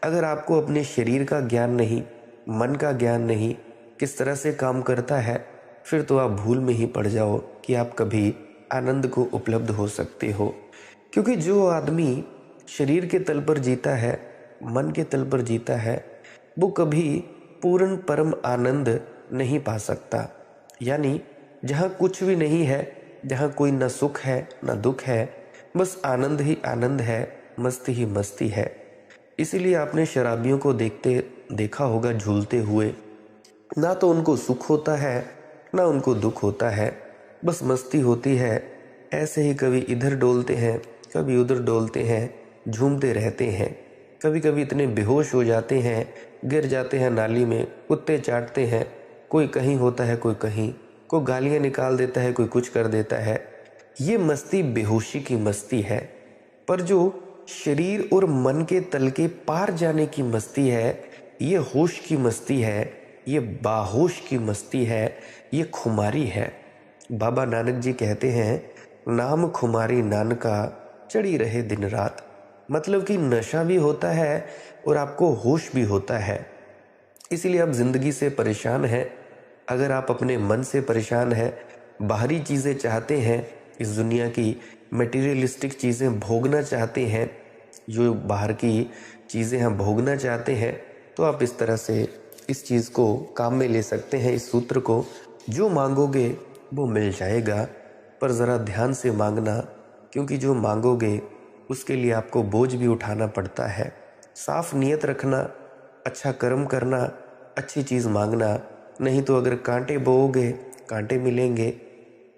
अगर आपको अपने शरीर का ज्ञान नहीं, मन का ज्ञान नहीं, किस तरह से काम करता है, फिर तो आप भूल में ही पड़ जाओ कि आप कभी आनंद को उपलब्ध हो सकते हो। क्योंकि जो आदमी शरीर के तल पर जीता है, मन के तल पर जीता है, वो कभी पूर्ण परम आनंद नहीं पा सकता। यानी जहाँ कुछ भी नहीं है, जहाँ कोई न सुख है न दुख है, बस आनंद ही आनंद है, मस्ती ही मस्ती है। इसीलिए आपने शराबियों को देखा होगा झूलते हुए। ना तो उनको सुख होता है ना उनको दुख होता है, बस मस्ती होती है। ऐसे ही कभी इधर डोलते हैं, कभी उधर डोलते हैं, झूमते रहते हैं। कभी कभी इतने बेहोश हो जाते हैं, गिर जाते हैं नाली में, कुत्ते चाटते हैं, कोई कहीं होता है कोई कहीं, कोई गालियाँ निकाल देता है, कोई कुछ कर देता है। ये मस्ती बेहोशी की मस्ती है। पर जो शरीर और मन के तल के पार जाने की मस्ती है, ये होश की मस्ती है, ये बाहोश की मस्ती है, ये खुमारी है। बाबा नानक जी कहते हैं, नाम खुमारी नानका चढ़ी रहे दिन रात। मतलब कि नशा भी होता है और आपको होश भी होता है। इसीलिए आप ज़िंदगी से परेशान हैं। अगर आप अपने मन से परेशान हैं, बाहरी चीज़ें चाहते हैं, इस दुनिया की मटेरियलिस्टिक चीज़ें भोगना चाहते हैं, जो बाहर की चीज़ें हम भोगना चाहते हैं, तो आप इस तरह से इस चीज़ को काम में ले सकते हैं। इस सूत्र को जो मांगोगे वो मिल जाएगा, पर ज़रा ध्यान से मांगना, क्योंकि जो मांगोगे उसके लिए आपको बोझ भी उठाना पड़ता है। साफ नीयत रखना, अच्छा कर्म करना, अच्छी चीज़ मांगना। नहीं तो अगर कांटे बोओगे कांटे मिलेंगे,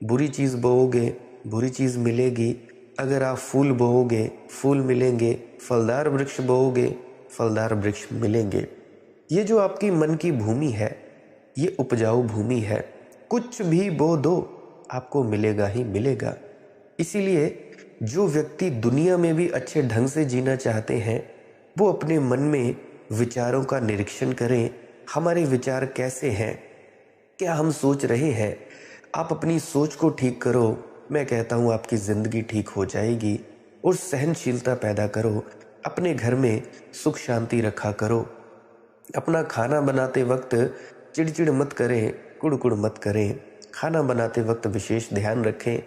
बुरी चीज़ बोओगे बुरी चीज़ मिलेगी। अगर आप फूल बोओगे फूल मिलेंगे, फलदार वृक्ष बोओगे फलदार वृक्ष मिलेंगे। ये जो आपकी मन की भूमि है, ये उपजाऊ भूमि है। कुछ भी बो दो आपको मिलेगा ही मिलेगा। इसीलिए जो व्यक्ति दुनिया में भी अच्छे ढंग से जीना चाहते हैं वो अपने मन में विचारों का निरीक्षण करें। हमारे विचार कैसे हैं, क्या हम सोच रहे हैं। आप अपनी सोच को ठीक करो, मैं कहता हूँ आपकी ज़िंदगी ठीक हो जाएगी। और सहनशीलता पैदा करो, अपने घर में सुख शांति रखा करो। अपना खाना बनाते वक्त चिड़चिड़ मत करें, कुड़कुड़ मत करें। खाना बनाते वक्त विशेष ध्यान रखें।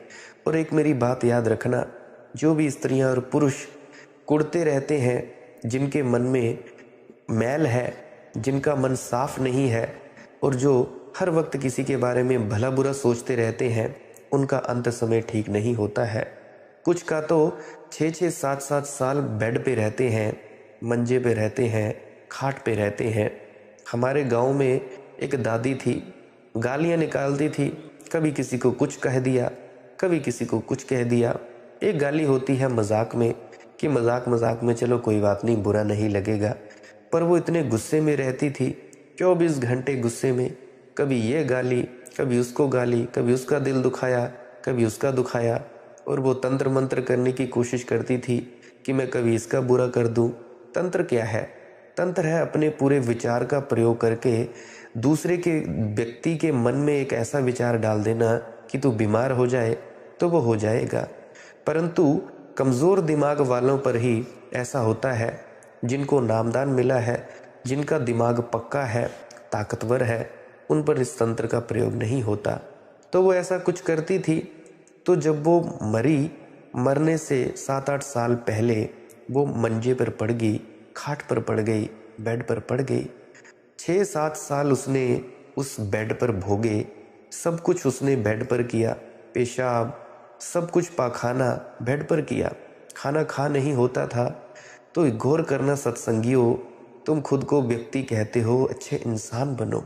और एक मेरी बात याद रखना, जो भी स्त्रियां और पुरुष कुड़ते रहते हैं, जिनके मन में मैल है, जिनका मन साफ नहीं है और जो हर वक्त किसी के बारे में भला बुरा सोचते रहते हैं, उनका अंत समय ठीक नहीं होता है। कुछ का तो 6-6 7-7 साल बेड पे रहते हैं, मंजे पे रहते हैं, खाट पे रहते हैं। हमारे गांव में एक दादी थी, गालियां निकालती थी, कभी किसी को कुछ कह दिया, कभी किसी को कुछ कह दिया। एक गाली होती है मजाक में कि मजाक मजाक में चलो कोई बात नहीं, बुरा नहीं लगेगा, पर वो इतने गुस्से में रहती थी, 24 घंटे गुस्से में। कभी ये गाली, कभी उसको गाली, कभी उसका दिल दुखाया, कभी उसका दुखाया। और वो तंत्र मंत्र करने की कोशिश करती थी कि मैं कभी इसका बुरा कर दूं। तंत्र क्या है? तंत्र है अपने पूरे विचार का प्रयोग करके दूसरे के व्यक्ति के मन में एक ऐसा विचार डाल देना कि तू बीमार हो जाए, तो वो हो जाएगा। परंतु कमज़ोर दिमाग वालों पर ही ऐसा होता है, जिनको नामदान मिला है, जिनका दिमाग पक्का है, ताकतवर है, उन पर इस तंत्र का प्रयोग नहीं होता। तो वो ऐसा कुछ करती थी। तो जब वो मरी, मरने से 7-8 साल पहले वो मंजे पर पड़ गई, खाट पर पड़ गई, बेड पर पड़ गई। 6-7 साल उसने उस बेड पर भोगे, सब कुछ उसने बेड पर किया, पेशाब सब कुछ, पाखाना बेड पर किया, खाना खा नहीं होता था। तो गौर करना सत्संगियों, तुम खुद को व्यक्ति कहते हो, अच्छे इंसान बनो।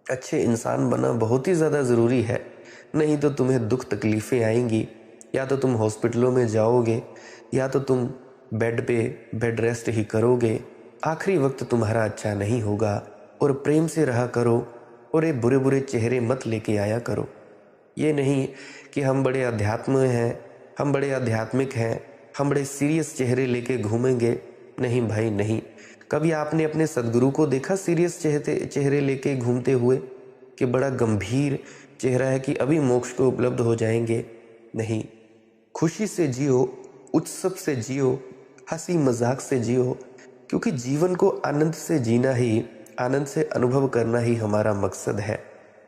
अच्छे इंसान बनना बहुत ही ज़्यादा ज़रूरी है, नहीं तो तुम्हें दुख तकलीफ़ें आएंगी। या तो तुम हॉस्पिटलों में जाओगे, या तो तुम बेड पे बेड रेस्ट ही करोगे। आखिरी वक्त तुम्हारा अच्छा नहीं होगा। और प्रेम से रहा करो और ये बुरे बुरे चेहरे मत लेके आया करो। ये नहीं कि हम बड़े अध्यात्म हैं, हम बड़े आध्यात्मिक हैं, हम बड़े सीरियस चेहरे लेके घूमेंगे। नहीं भाई नहीं। कभी आपने अपने सदगुरु को देखा सीरियस चेहरे लेके घूमते हुए कि बड़ा गंभीर चेहरा है कि अभी मोक्ष को उपलब्ध हो जाएंगे? नहीं। खुशी से जियो, उत्सव से जियो, हंसी मजाक से जियो, क्योंकि जीवन को आनंद से जीना ही, आनंद से अनुभव करना ही हमारा मकसद है।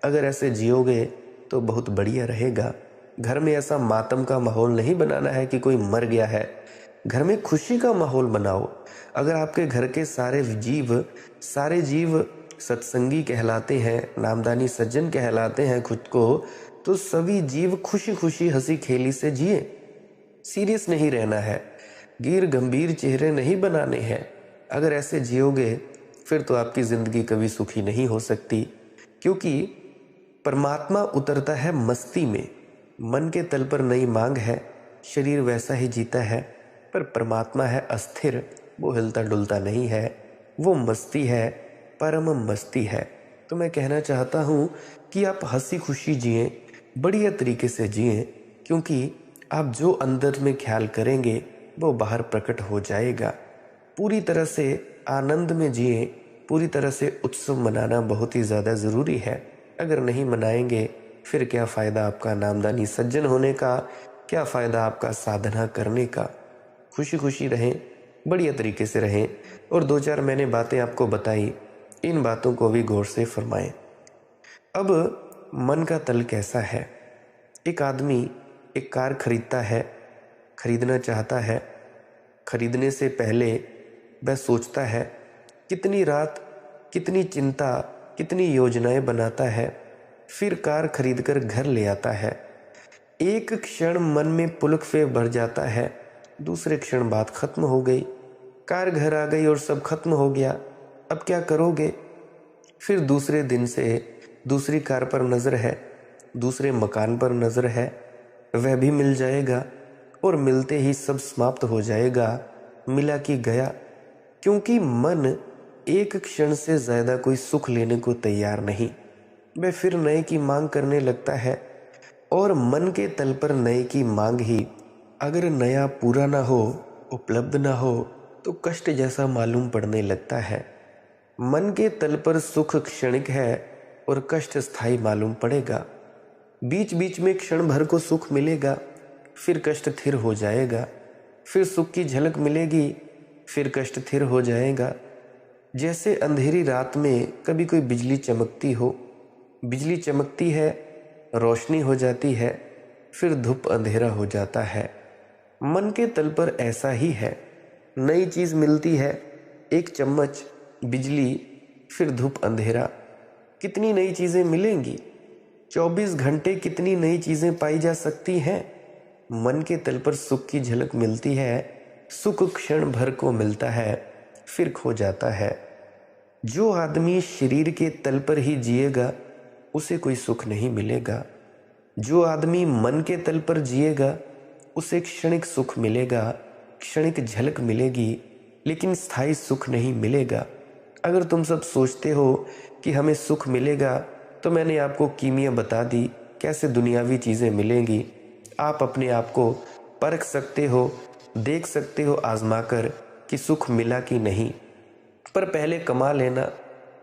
अगर ऐसे जियोगे तो बहुत बढ़िया रहेगा। घर में ऐसा मातम का माहौल नहीं बनाना है कि कोई मर गया है। घर में खुशी का माहौल बनाओ। अगर आपके घर के सारे जीव सत्संगी कहलाते हैं, नामदानी सज्जन कहलाते हैं खुद को, तो सभी जीव खुशी खुशी हंसी खेली से जिए। सीरियस नहीं रहना है, गिर गंभीर चेहरे नहीं बनाने हैं। अगर ऐसे जियोगे फिर तो आपकी ज़िंदगी कभी सुखी नहीं हो सकती, क्योंकि परमात्मा उतरता है मस्ती में। मन के तल पर नई मांग है, शरीर वैसा ही जीता है, पर परमात्मा है अस्थिर, वो हिलता डुलता नहीं है, वो मस्ती है, परम मस्ती है। तो मैं कहना चाहता हूँ कि आप हंसी खुशी जिएं, बढ़िया तरीके से जिएं, क्योंकि आप जो अंदर में ख्याल करेंगे वो बाहर प्रकट हो जाएगा। पूरी तरह से आनंद में जिएं, पूरी तरह से उत्सव मनाना बहुत ही ज़्यादा ज़रूरी है। अगर नहीं मनाएंगे फिर क्या फ़ायदा आपका नामदानी सज्जन होने का, क्या फ़ायदा आपका साधना करने का। खुशी खुशी रहें, बढ़िया तरीके से रहें। और 2-4 मैंने बातें आपको बताई, इन बातों को भी गौर से फरमाएं। अब मन का तल कैसा है? एक आदमी एक कार खरीदता है, खरीदना चाहता है। खरीदने से पहले वह सोचता है, कितनी रात, कितनी चिंता, कितनी योजनाएं बनाता है, फिर कार खरीदकर घर ले आता है। एक क्षण मन में पुलक से भर जाता है, दूसरे क्षण बात खत्म हो गई, कार घर आ गई और सब खत्म हो गया। अब क्या करोगे? फिर दूसरे दिन से दूसरी कार पर नज़र है, दूसरे मकान पर नज़र है, वह भी मिल जाएगा और मिलते ही सब समाप्त हो जाएगा, मिला कि गया। क्योंकि मन एक क्षण से ज़्यादा कोई सुख लेने को तैयार नहीं, वह फिर नए की मांग करने लगता है। और मन के तल पर नए की मांग ही अगर नया पूरा ना हो, उपलब्ध ना हो, तो कष्ट जैसा मालूम पड़ने लगता है। मन के तल पर सुख क्षणिक है और कष्ट स्थायी मालूम पड़ेगा। बीच बीच में क्षण भर को सुख मिलेगा, फिर कष्ट स्थिर हो जाएगा। फिर सुख की झलक मिलेगी, फिर कष्ट स्थिर हो जाएगा। जैसे अंधेरी रात में कभी कोई बिजली चमकती हो, बिजली चमकती है, रोशनी हो जाती है, फिर धूप अंधेरा हो जाता है। मन के तल पर ऐसा ही है। नई चीज़ मिलती है, एक चम्मच बिजली, फिर धूप अंधेरा। कितनी नई चीज़ें मिलेंगी? 24 घंटे कितनी नई चीज़ें पाई जा सकती हैं। मन के तल पर सुख की झलक मिलती है, सुख क्षण भर को मिलता है, फिर खो जाता है। जो आदमी शरीर के तल पर ही जिएगा, उसे कोई सुख नहीं मिलेगा। जो आदमी मन के तल पर जिएगा, उसे क्षणिक सुख मिलेगा, क्षणिक झलक मिलेगी, लेकिन स्थायी सुख नहीं मिलेगा। अगर तुम सब सोचते हो कि हमें सुख मिलेगा, तो मैंने आपको कीमिया बता दी कैसे दुनियावी चीज़ें मिलेंगी। आप अपने आप को परख सकते हो, देख सकते हो आजमा कर कि सुख मिला कि नहीं। पर पहले कमा लेना,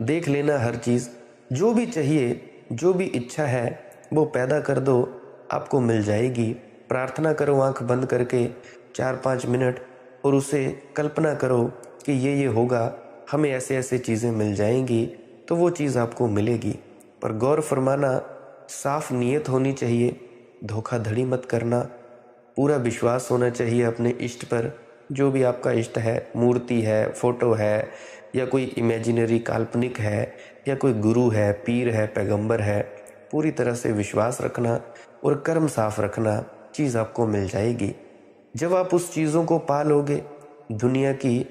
देख लेना हर चीज़। जो भी चाहिए, जो भी इच्छा है, वो पैदा कर दो, आपको मिल जाएगी। प्रार्थना करो आंख बंद करके 4-5 मिनट, और उसे कल्पना करो कि ये होगा, हमें ऐसे ऐसे चीज़ें मिल जाएंगी, तो वो चीज़ आपको मिलेगी। पर गौर फरमाना, साफ नीयत होनी चाहिए, धोखाधड़ी मत करना, पूरा विश्वास होना चाहिए अपने इष्ट पर। जो भी आपका इष्ट है, मूर्ति है, फोटो है, या कोई इमेजिनरी काल्पनिक है, या कोई गुरु है, पीर है, पैगंबर है, पूरी तरह से विश्वास रखना और कर्म साफ रखना, चीज़ आपको मिल जाएगी। जब आप उस चीज़ों को पा लोगे, दुनिया की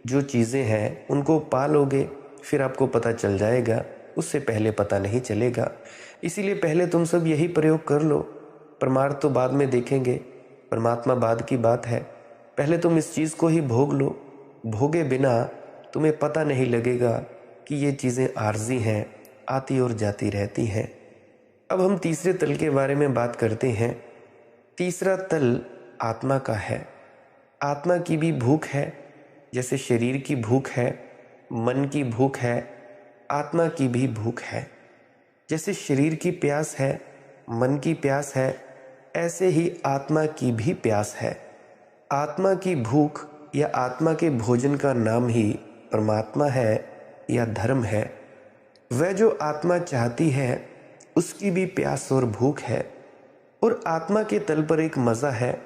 जो चीज़ें हैं उनको पा लोगे, फिर आपको पता चल जाएगा, उससे पहले पता नहीं चलेगा। इसीलिए पहले तुम सब यही प्रयोग कर लो। परमार्थ तो बाद में देखेंगे, परमात्मा बाद की बात है। पहले तुम इस चीज़ को ही भोग लो। भोगे बिना तुम्हें पता नहीं लगेगा कि ये चीज़ें आर्जी हैं, आती और जाती रहती हैं। अब हम तीसरे तल के बारे में बात करते हैं। तीसरा तल आत्मा का है। आत्मा की भी भूख है, जैसे शरीर की भूख है, मन की भूख है, आत्मा की भी भूख है। जैसे शरीर की प्यास है, मन की प्यास है, ऐसे ही आत्मा की भी प्यास है। आत्मा की भूख या आत्मा के भोजन का नाम ही परमात्मा है या धर्म है। वह जो आत्मा चाहती है, उसकी भी प्यास और भूख है। और आत्मा के तल पर एक मज़ा है,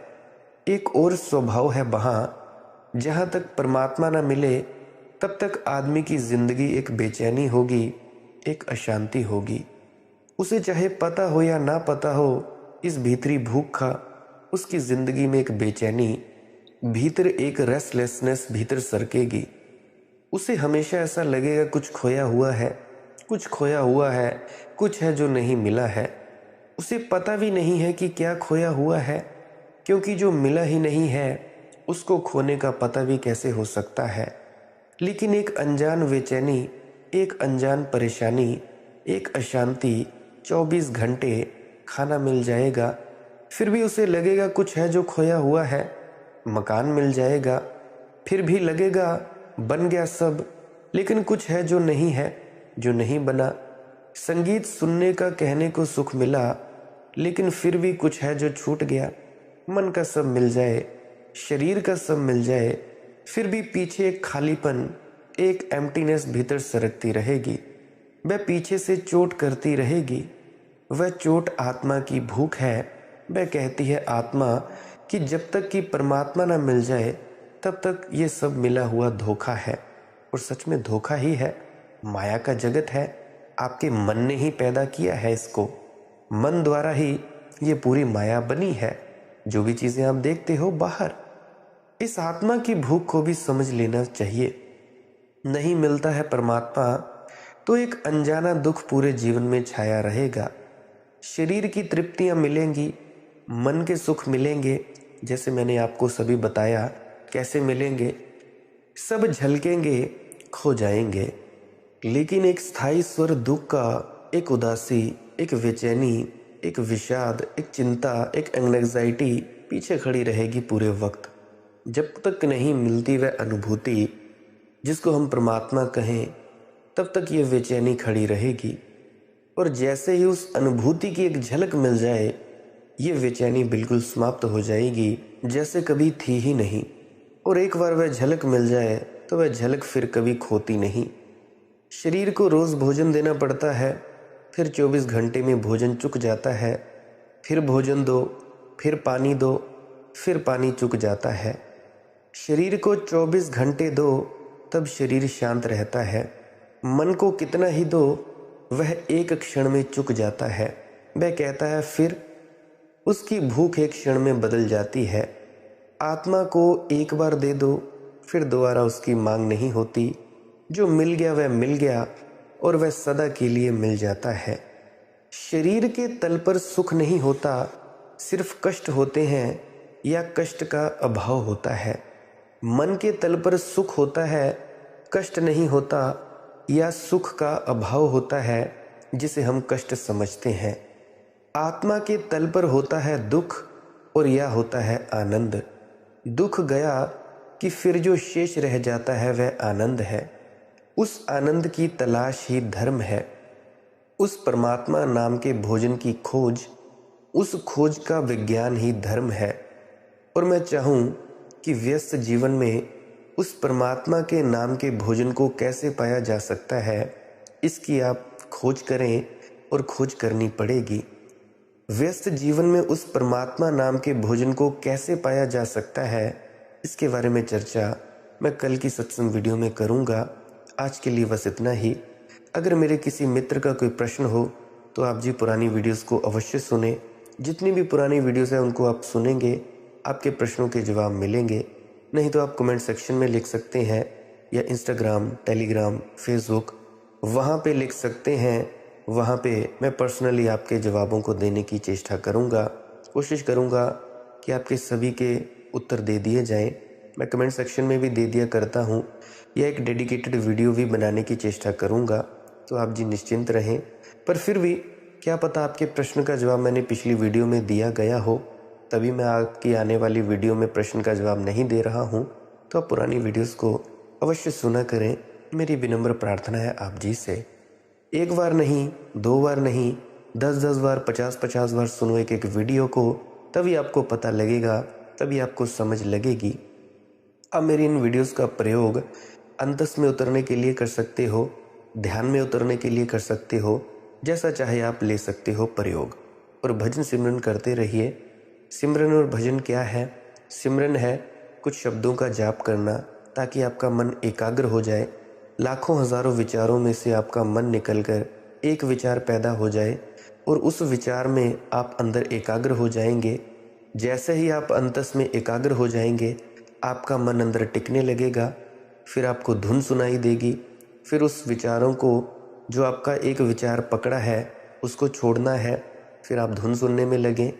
एक और स्वभाव है। वहाँ जहाँ तक परमात्मा न मिले, तब तक आदमी की ज़िंदगी एक बेचैनी होगी, एक अशांति होगी। उसे चाहे पता हो या ना पता हो, इस भीतरी भूख का उसकी ज़िंदगी में एक बेचैनी, भीतर एक रेस्टलेसनेस भीतर सरकेगी। उसे हमेशा ऐसा लगेगा कुछ खोया हुआ है, कुछ खोया हुआ है, कुछ है जो नहीं मिला है। उसे पता भी नहीं है कि क्या खोया हुआ है, क्योंकि जो मिला ही नहीं है, उसको खोने का पता भी कैसे हो सकता है। लेकिन एक अनजान बेचैनी, एक अनजान परेशानी, एक अशांति, 24 घंटे खाना मिल जाएगा, फिर भी उसे लगेगा कुछ है जो खोया हुआ है। मकान मिल जाएगा, फिर भी लगेगा बन गया सब, लेकिन कुछ है जो नहीं है, जो नहीं बना। संगीत सुनने का कहने को सुख मिला, लेकिन फिर भी कुछ है जो छूट गया। मन का सब मिल जाए, शरीर का सब मिल जाए, फिर भी पीछे एक खालीपन, एक एम्प्टीनेस भीतर सरकती रहेगी। वह पीछे से चोट करती रहेगी। वह चोट आत्मा की भूख है। वह कहती है आत्मा कि जब तक कि परमात्मा ना मिल जाए, तब तक ये सब मिला हुआ धोखा है। और सच में धोखा ही है, माया का जगत है। आपके मन ने ही पैदा किया है इसको, मन द्वारा ही ये पूरी माया बनी है। जो भी चीज़ें आप देखते हो बाहर, इस आत्मा की भूख को भी समझ लेना चाहिए। नहीं मिलता है परमात्मा, तो एक अनजाना दुख पूरे जीवन में छाया रहेगा। शरीर की तृप्तियां मिलेंगी, मन के सुख मिलेंगे, जैसे मैंने आपको सभी बताया कैसे मिलेंगे, सब झलकेंगे, खो जाएंगे। लेकिन एक स्थायी स्वर दुख का, एक उदासी, एक बेचैनी, एक विषाद, एक चिंता, एक एंग्जाइटी, पीछे खड़ी रहेगी पूरे वक्त। जब तक नहीं मिलती वह अनुभूति जिसको हम परमात्मा कहें, तब तक ये बेचैनी खड़ी रहेगी। और जैसे ही उस अनुभूति की एक झलक मिल जाए, ये बेचैनी बिल्कुल समाप्त हो जाएगी, जैसे कभी थी ही नहीं। और एक बार वह झलक मिल जाए तो वह झलक फिर कभी खोती नहीं। शरीर को रोज़ भोजन देना पड़ता है, फिर 24 घंटे में भोजन चुक जाता है। फिर भोजन दो, फिर पानी दो, फिर पानी चुक जाता है। शरीर को 24 घंटे दो, तब शरीर शांत रहता है। मन को कितना ही दो, वह एक क्षण में चुक जाता है। वह कहता है फिर, उसकी भूख एक क्षण में बदल जाती है। आत्मा को एक बार दे दो, फिर दोबारा उसकी मांग नहीं होती। जो मिल गया वह मिल गया, और वह सदा के लिए मिल जाता है। शरीर के तल पर सुख नहीं होता, सिर्फ कष्ट होते हैं या कष्ट का अभाव होता है। मन के तल पर सुख होता है, कष्ट नहीं होता, या सुख का अभाव होता है जिसे हम कष्ट समझते हैं। आत्मा के तल पर होता है दुख, और यह होता है आनंद। दुख गया कि फिर जो शेष रह जाता है वह आनंद है। उस आनंद की तलाश ही धर्म है। उस परमात्मा नाम के भोजन की खोज, उस खोज का विज्ञान ही धर्म है। और मैं चाहूँ कि व्यस्त जीवन में उस परमात्मा के नाम के भोजन को कैसे पाया जा सकता है, इसकी आप खोज करें, और खोज करनी पड़ेगी। व्यस्त जीवन में उस परमात्मा नाम के भोजन को कैसे पाया जा सकता है, इसके बारे में चर्चा मैं कल की सत्संग वीडियो में करूँगा। आज के लिए बस इतना ही। अगर मेरे किसी मित्र का कोई प्रश्न हो तो आप जी पुरानी वीडियोस को अवश्य सुने। जितनी भी पुरानी वीडियोस हैं उनको आप सुनेंगे, आपके प्रश्नों के जवाब मिलेंगे। नहीं तो आप कमेंट सेक्शन में लिख सकते हैं, या इंस्टाग्राम, टेलीग्राम, फेसबुक, वहाँ पे लिख सकते हैं। वहाँ पे मैं पर्सनली आपके जवाबों को देने की चेष्टा करूँगा। कोशिश करूँगा कि आपके सभी के उत्तर दे दिए जाएं। मैं कमेंट सेक्शन में भी दे दिया करता हूँ, या एक डेडिकेटेड वीडियो भी बनाने की चेष्टा करूँगा। तो आप जी निश्चिंत रहें। पर फिर भी क्या पता आपके प्रश्न का जवाब मैंने पिछली वीडियो में दिया गया हो, तभी मैं आपकी आने वाली वीडियो में प्रश्न का जवाब नहीं दे रहा हूँ। तो आप पुरानी वीडियोस को अवश्य सुना करें, मेरी विनम्र प्रार्थना है आप जी से। एक बार नहीं, 2 बार नहीं, 10-10 बार, 50-50 बार सुनो एक एक वीडियो को, तभी आपको पता लगेगा, तभी आपको समझ लगेगी। अब मेरी इन वीडियोस का प्रयोग अंतस में उतरने के लिए कर सकते हो, ध्यान में उतरने के लिए कर सकते हो, जैसा चाहे आप ले सकते हो प्रयोग। और भजन सिमरन करते रहिए। सिमरन और भजन क्या है? सिमरन है कुछ शब्दों का जाप करना, ताकि आपका मन एकाग्र हो जाए। लाखों हजारों विचारों में से आपका मन निकलकर एक विचार पैदा हो जाए, और उस विचार में आप अंदर एकाग्र हो जाएंगे। जैसे ही आप अंतस में एकाग्र हो जाएंगे, आपका मन अंदर टिकने लगेगा। फिर आपको धुन सुनाई देगी। फिर उस विचारों को, जो आपका एक विचार पकड़ा है, उसको छोड़ना है। फिर आप धुन सुनने में लगें।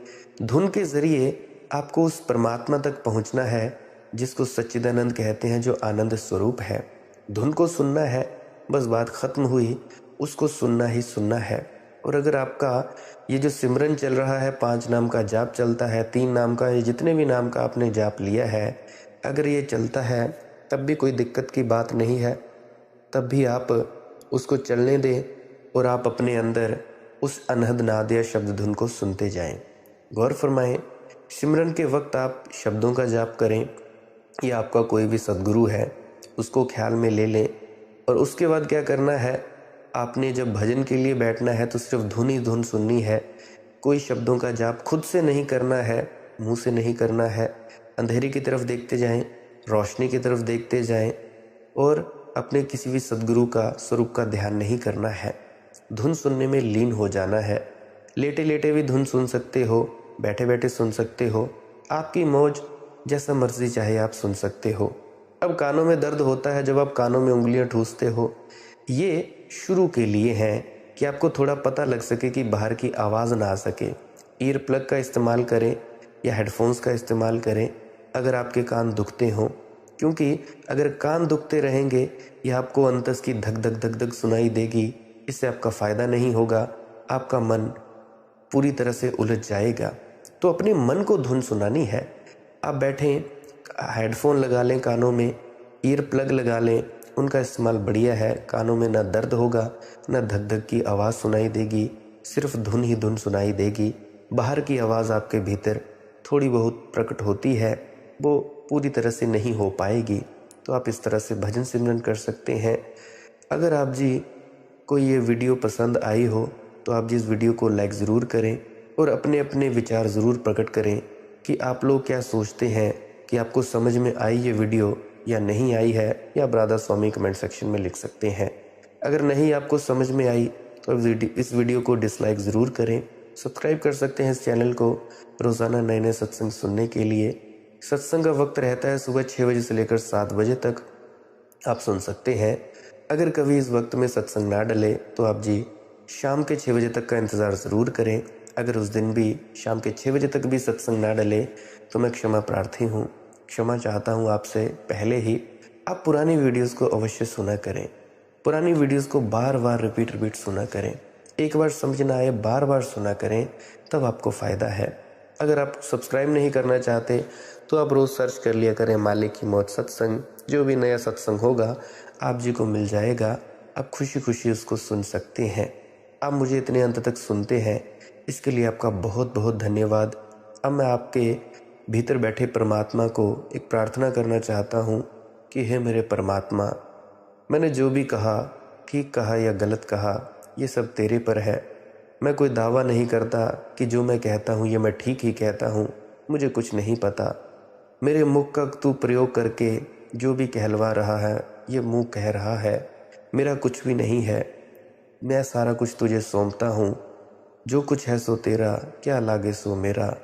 धुन के ज़रिए आपको उस परमात्मा तक पहुंचना है, जिसको सच्चिदानंद कहते हैं, जो आनंद स्वरूप है। धुन को सुनना है, बस बात ख़त्म हुई। उसको सुनना ही सुनना है। और अगर आपका ये जो सिमरन चल रहा है, 5 नाम का जाप चलता है, 3 नाम का, ये जितने भी नाम का आपने जाप लिया है, अगर ये चलता है तब भी कोई दिक्कत की बात नहीं है। तब भी आप उसको चलने दें, और आप अपने अंदर उस अनहद नाद या शब्द धुन को सुनते जाएं। गौर फरमाएं, सिमरन के वक्त आप शब्दों का जाप करें, या आपका कोई भी सद्गुरु है उसको ख्याल में ले लें। और उसके बाद क्या करना है, आपने जब भजन के लिए बैठना है तो सिर्फ धुन ही धुन सुननी है। कोई शब्दों का जाप खुद से नहीं करना है, मुंह से नहीं करना है। अंधेरी की तरफ देखते जाएं, रोशनी की तरफ देखते जाएं, और अपने किसी भी सद्गुरु का स्वरूप का ध्यान नहीं करना है। धुन सुनने में लीन हो जाना है। लेटे लेटे भी धुन सुन सकते हो, बैठे बैठे सुन सकते हो, आपकी मौज, जैसा मर्जी चाहे आप सुन सकते हो। अब कानों में दर्द होता है जब आप कानों में उंगलियां ठूसते हो, ये शुरू के लिए हैं कि आपको थोड़ा पता लग सके कि बाहर की आवाज़ ना आ सके। ईयर प्लग का इस्तेमाल करें या हेडफोन्स का इस्तेमाल करें अगर आपके कान दुखते हों, क्योंकि अगर कान दुखते रहेंगे या आपको अंतस की धक धक धक धक सुनाई देगी, इससे आपका फ़ायदा नहीं होगा। आपका मन पूरी तरह से उलझ जाएगा। तो अपने मन को धुन सुनानी है। आप बैठें, हेडफोन लगा लें, कानों में ईयर प्लग लगा लें, उनका इस्तेमाल बढ़िया है। कानों में ना दर्द होगा, ना धक धक की आवाज़ सुनाई देगी, सिर्फ धुन ही धुन सुनाई देगी। बाहर की आवाज़ आपके भीतर थोड़ी बहुत प्रकट होती है, वो पूरी तरह से नहीं हो पाएगी। तो आप इस तरह से भजन सिमरन कर सकते हैं। अगर आप जी को ये वीडियो पसंद आई हो तो आप जी इस वीडियो को लाइक ज़रूर करें और अपने अपने विचार ज़रूर प्रकट करें कि आप लोग क्या सोचते हैं, कि आपको समझ में आई ये वीडियो या नहीं आई है, या राधा स्वामी कमेंट सेक्शन में लिख सकते हैं। अगर नहीं आपको समझ में आई तो इस वीडियो को डिसलाइक ज़रूर करें। सब्सक्राइब कर सकते हैं इस चैनल को रोज़ाना नए नए सत्संग सुनने के लिए। सत्संग का वक्त रहता है सुबह 6 बजे से लेकर 7 बजे तक, आप सुन सकते हैं। अगर कभी इस वक्त में सत्संग ना डले तो आप जी शाम के 6 बजे तक का इंतज़ार ज़रूर करें। अगर उस दिन भी शाम के 6 बजे तक भी सत्संग ना डले तो मैं क्षमा प्रार्थी हूँ, क्षमा चाहता हूँ आपसे पहले ही। आप पुरानी वीडियोस को अवश्य सुना करें, पुरानी वीडियोस को बार बार रिपीट सुना करें। एक बार समझ ना आए बार बार सुना करें, तब आपको फ़ायदा है। अगर आप सब्सक्राइब नहीं करना चाहते तो आप रोज़ सर्च कर लिया करें मालिक की मौत सत्संग। जो भी नया सत्संग होगा आप जी को मिल जाएगा, आप खुशी खुशी उसको सुन सकते हैं। आप मुझे इतने अंत तक सुनते हैं, इसके लिए आपका बहुत बहुत धन्यवाद। अब मैं आपके भीतर बैठे परमात्मा को एक प्रार्थना करना चाहता हूँ कि हे मेरे परमात्मा, मैंने जो भी कहा, ठीक कहा या गलत कहा, ये सब तेरे पर है। मैं कोई दावा नहीं करता कि जो मैं कहता हूँ ये मैं ठीक ही कहता हूँ, मुझे कुछ नहीं पता। मेरे मुख का तू प्रयोग करके जो भी कहलवा रहा है, ये मुंह कह रहा है, मेरा कुछ भी नहीं है। मैं सारा कुछ तुझे सौंपता हूँ, जो कुछ है सो तेरा, क्या लागे सो मेरा।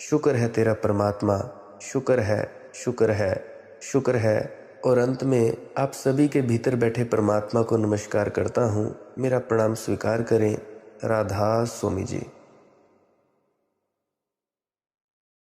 शुक्र है तेरा परमात्मा, शुक्र है, शुक्र है, शुक्र है। और अंत में आप सभी के भीतर बैठे परमात्मा को नमस्कार करता हूँ। मेरा प्रणाम स्वीकार करें। राधा स्वामी जी।